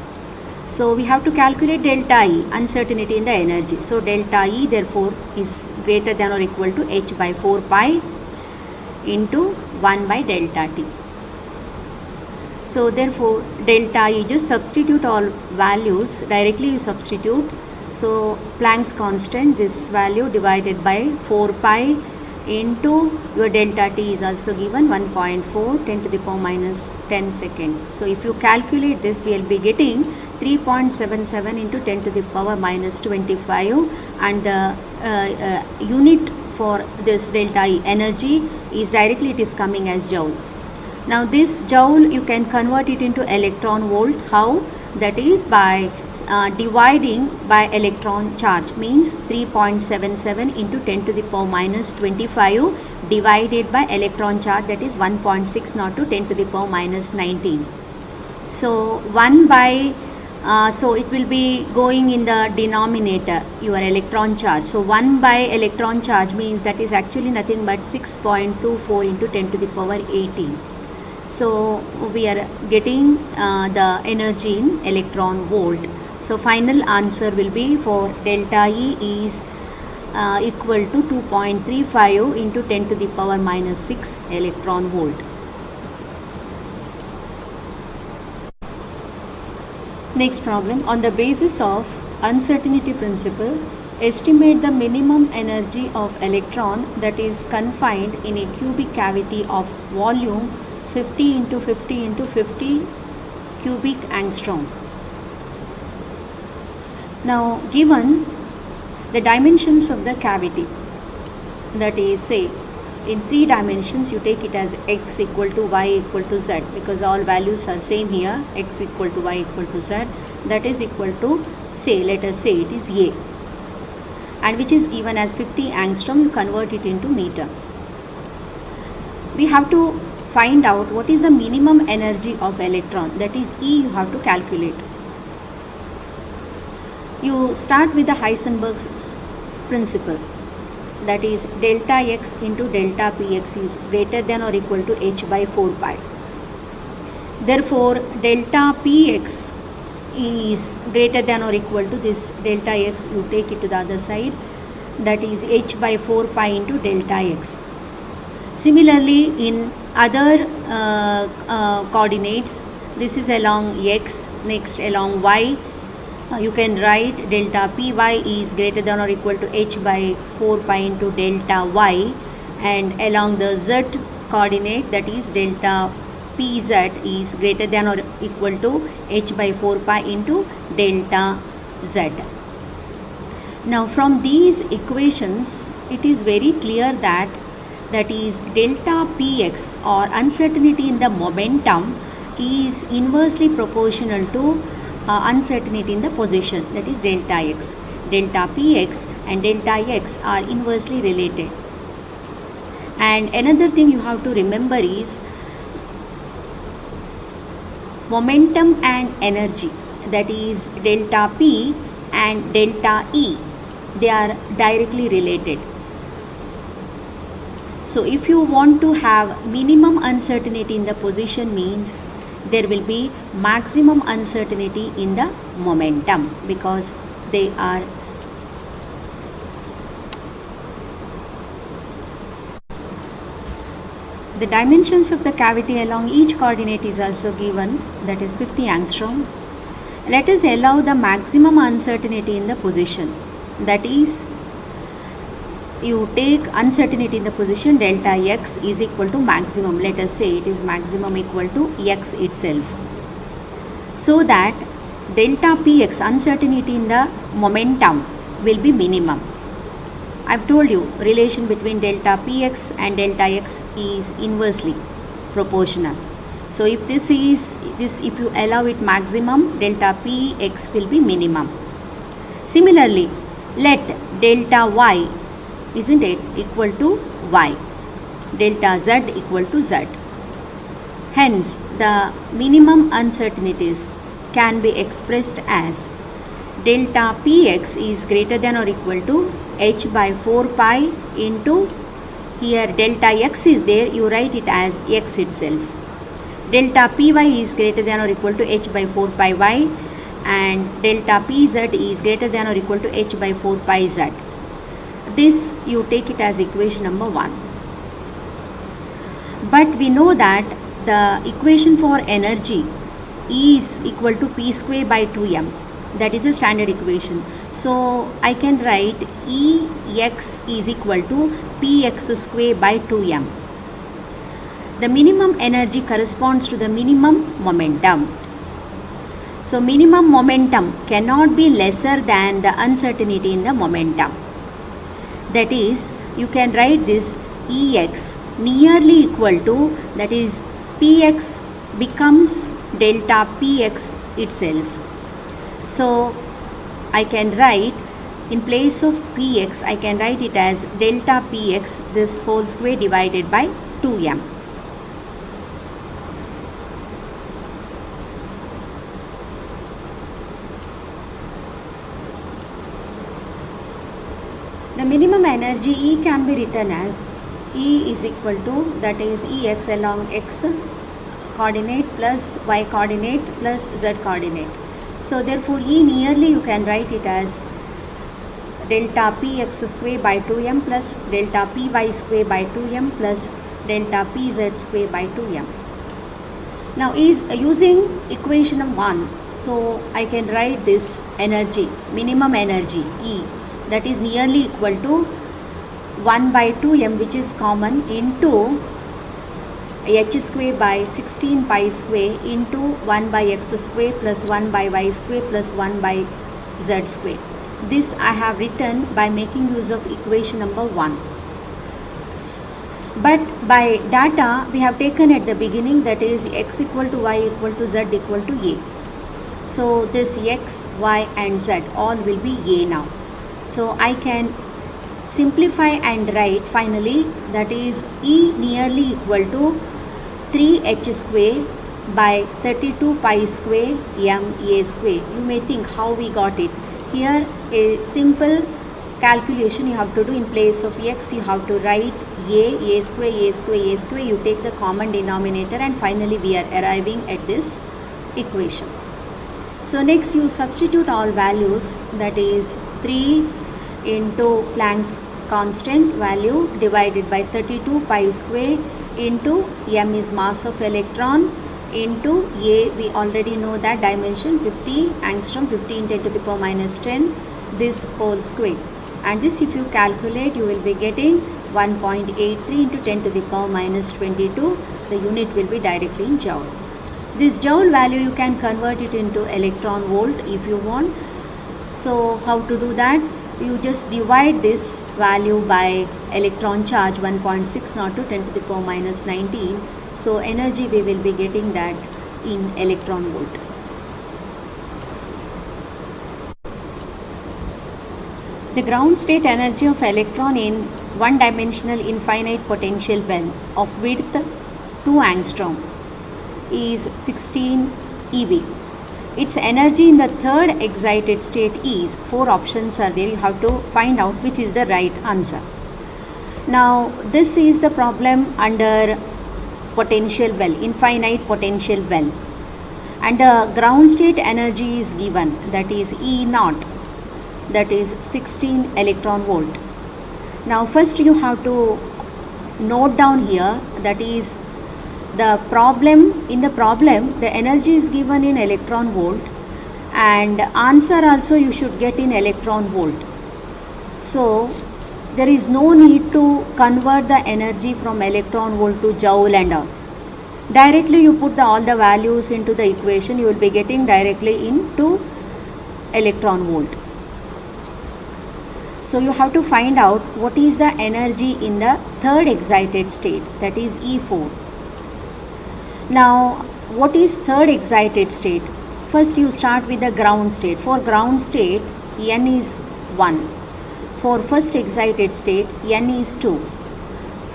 So we have to calculate delta E, uncertainty in the energy. So delta E therefore is greater than or equal to h by 4 pi into 1 by delta T. So therefore delta E, just substitute all values, directly you substitute. So Planck's constant, this value divided by 4 pi into your delta T is also given 1.4, 10 to the power minus 10 second. So if you calculate this, we will be getting 3.77 into 10 to the power minus 25, and the unit for this delta E energy is directly it is coming as joule. Now this joule you can convert it into electron volt. How? That is by dividing by electron charge, means 3.77 into 10 to the power minus 25 divided by electron charge, that is 1.60 to 10 to the power minus 19. So 1 by so it will be going in the denominator, your electron charge. So 1 by electron charge means that is actually nothing but 6.24 into 10 to the power 18. So we are getting the energy in electron volt. So final answer will be for delta E is equal to 2.35 into 10 to the power minus 6 electron volt. Next problem, on the basis of uncertainty principle, estimate the minimum energy of electron that is confined in a cubic cavity of volume 50 into 50 into 50 cubic angstrom. Now given the dimensions of the cavity, that is, say in 3 dimensions you take it as x equal to y equal to z, because all values are same here, x equal to y equal to z, that is equal to, say, let us say it is A, and which is given as 50 angstrom. You convert it into meter. We have to find out what is the minimum energy of electron, that is E you have to calculate. You start with the Heisenberg's principle, that is delta x into delta px is greater than or equal to h by 4 pi. Therefore delta px is greater than or equal to this delta x, you take it to the other side, that is h by 4 pi into delta x. Similarly in other coordinates, this is along x, next along y, you can write delta py is greater than or equal to h by 4 pi into delta y, and along the z coordinate, that is delta pz is greater than or equal to h by 4 pi into delta z. Now from these equations it is very clear that is delta px, or uncertainty in the momentum, is inversely proportional to uncertainty in the position, that is delta x. Delta px and delta x are inversely related. And another thing you have to remember is momentum and energy, that is delta p and delta E, they are directly related. So if you want to have minimum uncertainty in the position, means there will be maximum uncertainty in the momentum, because they are the dimensions of the cavity along each coordinate is also given, that is 50 angstrom. Let us allow the maximum uncertainty in the position, that is you take uncertainty in the position delta x is equal to maximum, let us say it is maximum equal to x itself, so that delta px, uncertainty in the momentum, will be minimum. I have told you relation between delta px and delta x is inversely proportional. So if this is if you allow it maximum, delta px will be minimum. Similarly, let delta y, isn't it, equal to y, delta z equal to z. Hence the minimum uncertainties can be expressed as delta px is greater than or equal to h by 4 pi into, here delta x is there, you write it as x itself. Delta py is greater than or equal to h by 4 pi y, and delta pz is greater than or equal to h by 4 pi z. This you take it as equation number 1. But we know that the equation for energy is equal to p square by 2m. That is a standard equation. So I can write Ex is equal to px square by 2m. The minimum energy corresponds to the minimum momentum. So minimum momentum cannot be lesser than the uncertainty in the momentum. That is, you can write this Ex nearly equal to, that is Px becomes delta Px itself. So I can write, in place of Px, I can write it as delta Px this whole square divided by 2m. The minimum energy E can be written as E is equal to, that is Ex along x coordinate plus y coordinate plus z coordinate. So therefore E nearly you can write it as delta Px square by 2m plus delta Py square by 2m plus delta Pz square by 2m. Now is using equation of 1, so I can write this energy, minimum energy E, that is nearly equal to 1 by 2m, which is common, into h square by 16 pi square into 1 by x square plus 1 by y square plus 1 by z square. This I have written by making use of equation number 1. But by data we have taken at the beginning, that is x equal to y equal to z equal to a. So this x, y and z all will be a now. So I can simplify and write finally, that is E nearly equal to 3h square by 32 pi square m a square. You may think how we got it. Here a simple calculation you have to do. In place of x you have to write a square, a square, a square. You take the common denominator and finally we are arriving at this equation. So next you substitute all values, that is 3 into Planck's constant value divided by 32 pi square into m is mass of electron into a, we already know that dimension 50 angstrom, 15 10 to the power minus 10, this whole square, and this if you calculate you will be getting 1.83 into 10 to the power minus 22. The unit will be directly in joule. This joule value you can convert it into electron volt if you want. So how to do that? You just divide this value by electron charge 1.602 to 10 to the power minus 19. So energy we will be getting that in electron volt. The ground state energy of electron in one-dimensional infinite potential well of width 2 angstrom is 16 eV. Its energy in the third excited state is, 4 options are there, you have to find out which is the right answer. Now this is the problem under potential well, infinite potential well, and the ground state energy is given, that is E naught, that is 16 electron volt. Now first you have to note down here, that is the problem, in the problem the energy is given in electron volt and answer also you should get in electron volt. So there is no need to convert the energy from electron volt to joule and all. Directly you put all the values into the equation, you will be getting directly into electron volt. So you have to find out what is the energy in the third excited state, that is E4. Now what is third excited state? First you start with the ground state. For ground state n is 1. For first excited state n is 2.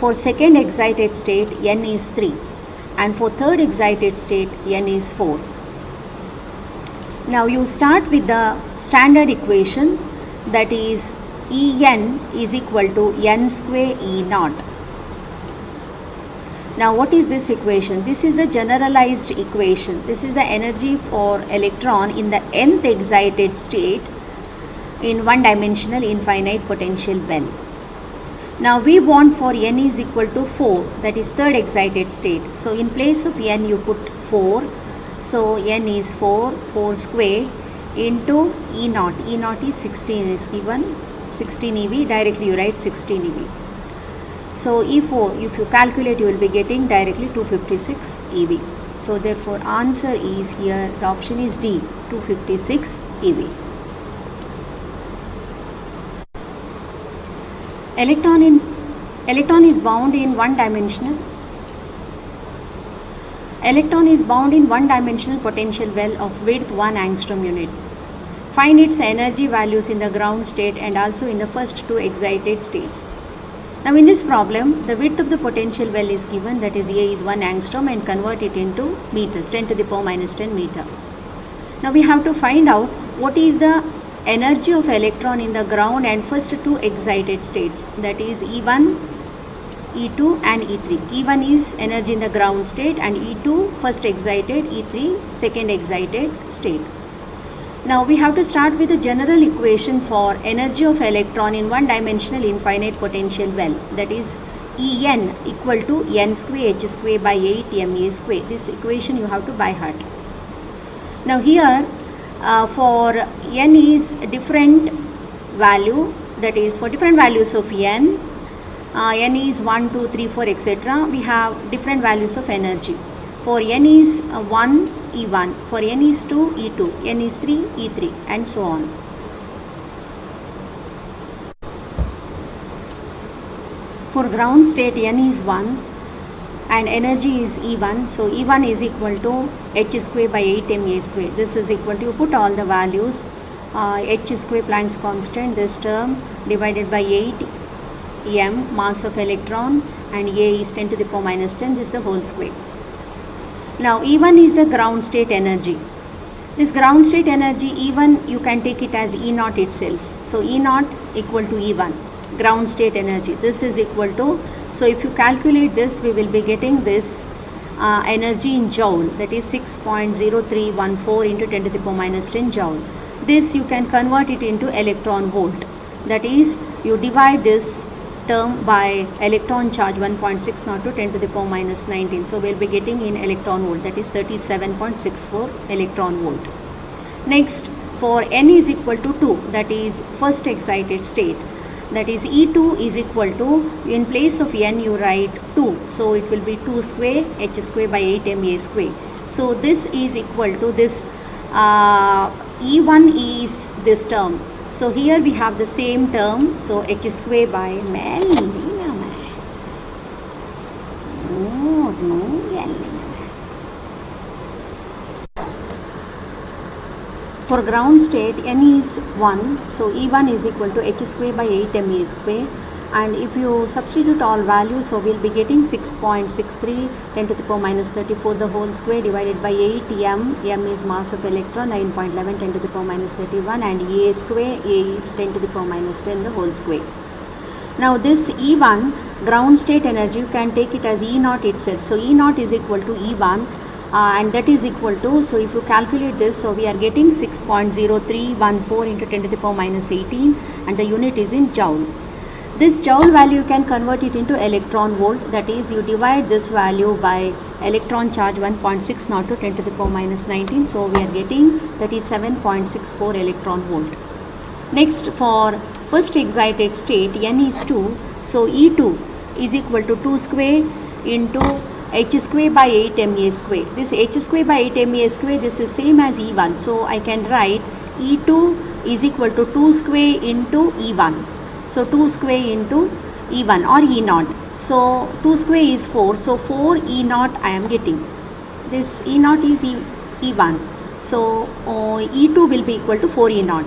For second excited state n is 3. And for third excited state n is 4. Now you start with the standard equation, that is En is equal to n square E naught. Now what is this equation? This is the generalized equation. This is the energy for electron in the nth excited state in one-dimensional infinite potential well. Now we want for n is equal to 4, that is third excited state. So in place of n you put 4. So n is 4 square into E naught. E naught is 16 is given, 16 eV, directly you write 16 eV. So E4 if you calculate you will be getting directly 256 eV. So therefore answer is here, the option is D, 256 eV. Electron in Electron is bound in one-dimensional potential well of width 1 angstrom unit. Find its energy values in the ground state and also in the first two excited states. Now in this problem, the width of the potential well is given, that is A is 1 angstrom, and convert it into meters, 10 to the power minus 10 meter. Now we have to find out what is the energy of electron in the ground and first two excited states, that is E1, E2 and E3. E1 is energy in the ground state and E2 first excited, E3 second excited state. Now we have to start with the general equation for energy of electron in one-dimensional infinite potential well, that is En equal to n square h square by 8 ma square. This equation you have to by heart. Now here for n is different value, that is for different values of n is 1, 2, 3, 4 etc. we have different values of energy. For n is 1 E1, for n is 2 E2, n is 3 E3 and so on. For ground state n is 1 and energy is E1, so E1 is equal to h square by 8 ma square. This is equal to, you put all the values, h square Planck's constant, this term divided by 8 m mass of electron, and A is 10 to the power minus 10, this is the whole square. Now E1 is the ground state energy. This ground state energy E1 you can take it as E0 itself. So E0 equal to E1, ground state energy. This is equal to, so if you calculate this, we will be getting this energy in joule, that is 6.0314 into 10 to the power minus 10 joule. This you can convert it into electron volt, that is you divide this term by electron charge 1.60 to 10 to the power minus 19. So we will be getting in electron volt, that is 37.64 electron volt. Next, for n is equal to 2, that is first excited state, that is E2 is equal to, in place of n you write 2, so it will be 2 square h square by 8 ma square. So this is equal to this E1 is this term. So here we have the same term, so h square by for ground state n is 1, so E1 is equal to h square by 8 ma square, and if you substitute all values, so we will be getting 6.63 10 to the power minus 34 the whole square divided by 8 m is mass of electron, 9.11 10 to the power minus 31, and A square, A is 10 to the power minus 10 the whole square. Now this E1 ground state energy you can take it as E0 itself, so E0 is equal to E1 and that is equal to, so if you calculate this, so we are getting 6.0314 into 10 to the power minus 18 and the unit is in joule. This joule value you can convert it into electron volt, that is you divide this value by electron charge 1.60 to 10 to the power minus 19, so we are getting 37.64 electron volt. Next, for first excited state n is 2, so E2 is equal to 2 square into h square by 8 ma square. This h square by 8 ma square, this is same as E1, so I can write E2 is equal to 2 square into E1. So 2 square into E1 or E0. So 2 square is 4. So 4 E0 I am getting. This E0 is E1. So E2 will be equal to 4 E0.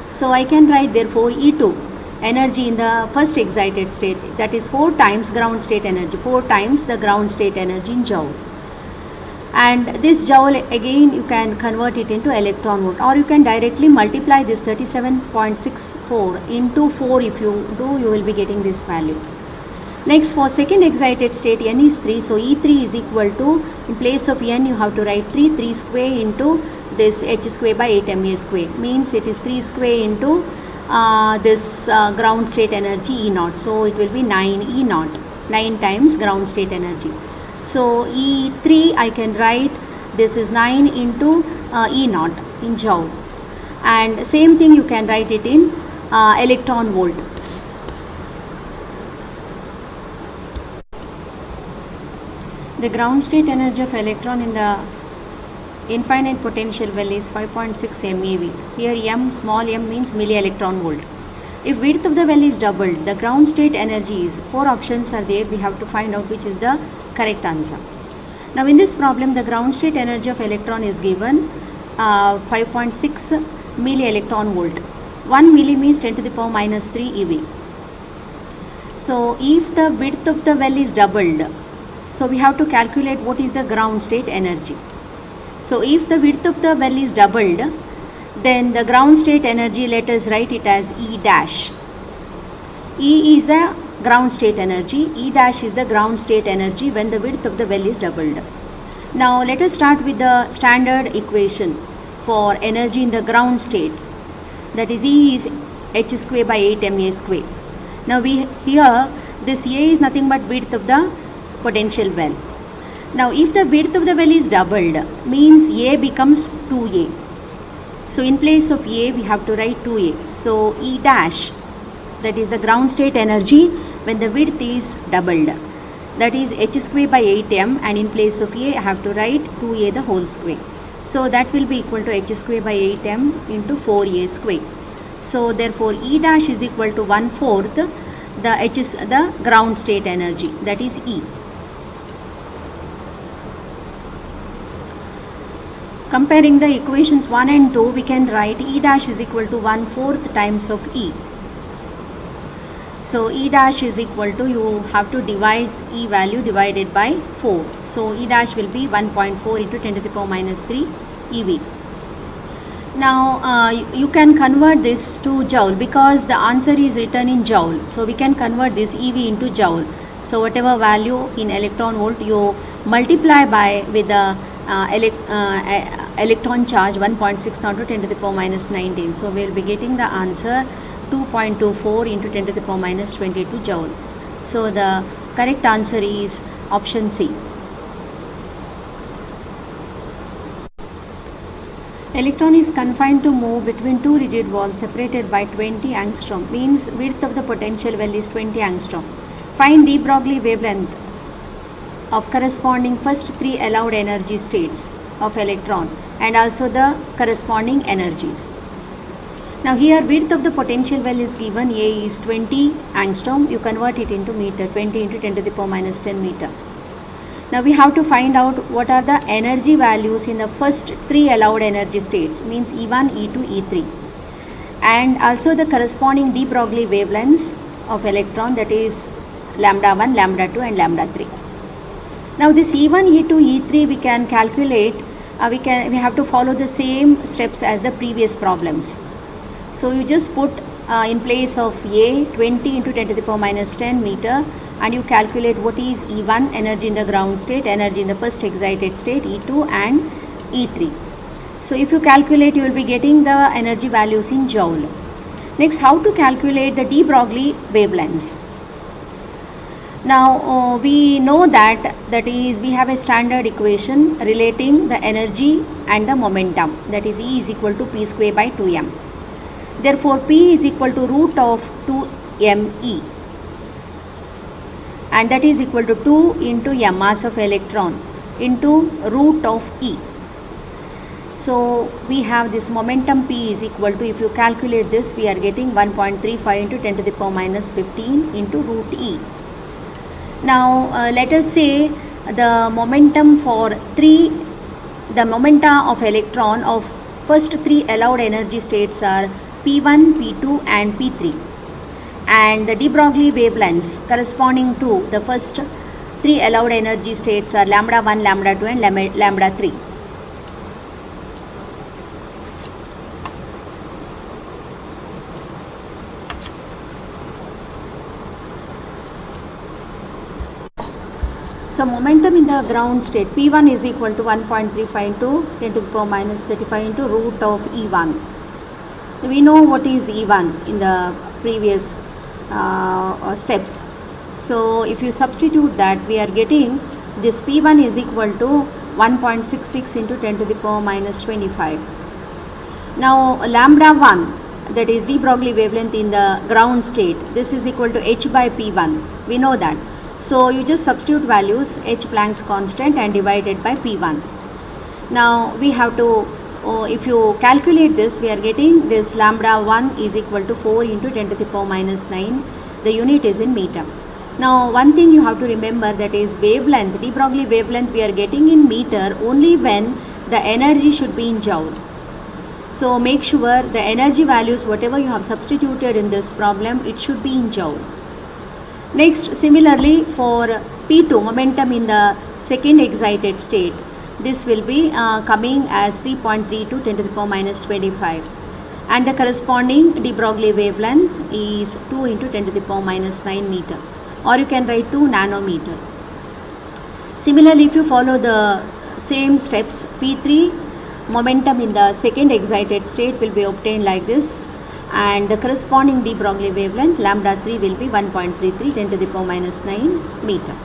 So I can write therefore E2 energy in the first excited state, that is 4 times ground state energy, 4 times the ground state energy in joule. And this joule again you can convert it into electron volt, or you can directly multiply this 37.64 into 4. If you do, you will be getting this value. Next, for second excited state n is 3, so E3 is equal to, in place of n you have to write 3 square into this h square by 8 ma square, means it is 3 square into this ground state energy E0, so it will be 9 E0, 9 times ground state energy. So E3 I can write, this is 9 into E0 in joule, and same thing you can write it in electron volt. The ground state energy of electron in the infinite potential well is 5.6 MeV. Here m, small m means milli electron volt. If width of the well is doubled, the ground state energy is, 4 options are there, we have to find out which is the correct answer. Now in this problem, the ground state energy of electron is given 5.6 milli electron volt. 1 milli means 10 to the power minus 3 eV. So if the width of the well is doubled, so we have to calculate what is the ground state energy. So if the width of the well is doubled, then the ground state energy, let us write it as E dash. E is the ground state energy, E dash is the ground state energy when the width of the well is doubled. Now let us start with the standard equation for energy in the ground state, that is E is h square by 8 ma square. Now here this A is nothing but width of the potential well. Now if the width of the well is doubled, means A becomes 2A. So in place of A we have to write 2A. So E dash, that is the ground state energy when the width is doubled, that is h square by 8m, and in place of A I have to write 2A the whole square. So that will be equal to h square by 8m into 4A square. So therefore E dash is equal to 1/4 the H is the ground state energy, that is E. Comparing the equations 1 and 2, we can write E dash is equal to 1/4 times of E. So E dash is equal to, you have to divide E value divided by 4. So E dash will be 1.4 into 10 to the power minus 3 eV. Now you can convert this to joule because the answer is written in joule. So we can convert this EV into joule. So whatever value in electron volt you multiply by with the electron charge 1.6 to 10 to the power minus 19. So we will be getting the answer 2.24 into 10 to the power minus 22 joule. So the correct answer is option C. Electron is confined to move between two rigid walls separated by 20 angstrom, means width of the potential well is 20 angstrom. Find de Broglie wavelength of corresponding first 3 allowed energy states of electron and also the corresponding energies. Now here width of the potential well is given, A is 20 angstrom, you convert it into meter, 20 into 10 to the power minus 10 meter. Now we have to find out what are the energy values in the first 3 allowed energy states, means E1, E2, E3, and also the corresponding de Broglie wavelengths of electron, that is lambda 1, lambda 2 and lambda 3. Now this E1, E2, E3 we can calculate, we have to follow the same steps as the previous problems. So you just put in place of A 20 into 10 to the power minus 10 meter, and you calculate what is E1, energy in the ground state, energy in the first excited state, E2 and E3. So if you calculate, you will be getting the energy values in joule. Next, how to calculate the de Broglie wavelengths. Now we know that is we have a standard equation relating the energy and the momentum, that is E is equal to P square by 2m. Therefore P is equal to root of 2me, and that is equal to 2 into m, mass of electron, into root of E. So we have this momentum P is equal to, if you calculate this, we are getting 1.35 into 10 to the power minus 15 into root E. Now let us say the momentum for the momenta of electron of first 3 allowed energy states are P1, P2 and P3, and the de Broglie wavelengths corresponding to the first 3 allowed energy states are lambda 1, lambda 2 and lambda 3. So momentum in the ground state, P1 is equal to 1.35 into 10 to the power minus 35 into root of E1. We know what is E1 in the previous steps. So if you substitute that, we are getting this P1 is equal to 1.66 into 10 to the power minus 25. Now lambda 1, that is de Broglie wavelength in the ground state, this is equal to h by P1. We know that. So you just substitute values, h Planck's constant and divided by P1. Now we have to if you calculate this, we are getting this lambda 1 is equal to 4 into 10 to the power minus 9. The unit is in meter. Now one thing you have to remember, that is wavelength, de Broglie wavelength we are getting in meter only when the energy should be in joule. So make sure the energy values whatever you have substituted in this problem, it should be in joule. Next, similarly for P2, momentum in the second excited state, this will be coming as 3.32 10 to the power minus 25, and the corresponding de Broglie wavelength is 2 into 10 to the power minus 9 meter, or you can write 2 nanometer. Similarly, if you follow the same steps, P3 momentum in the second excited state will be obtained like this, and the corresponding de Broglie wavelength lambda 3 will be 1.33 10 to the power minus 9 meter.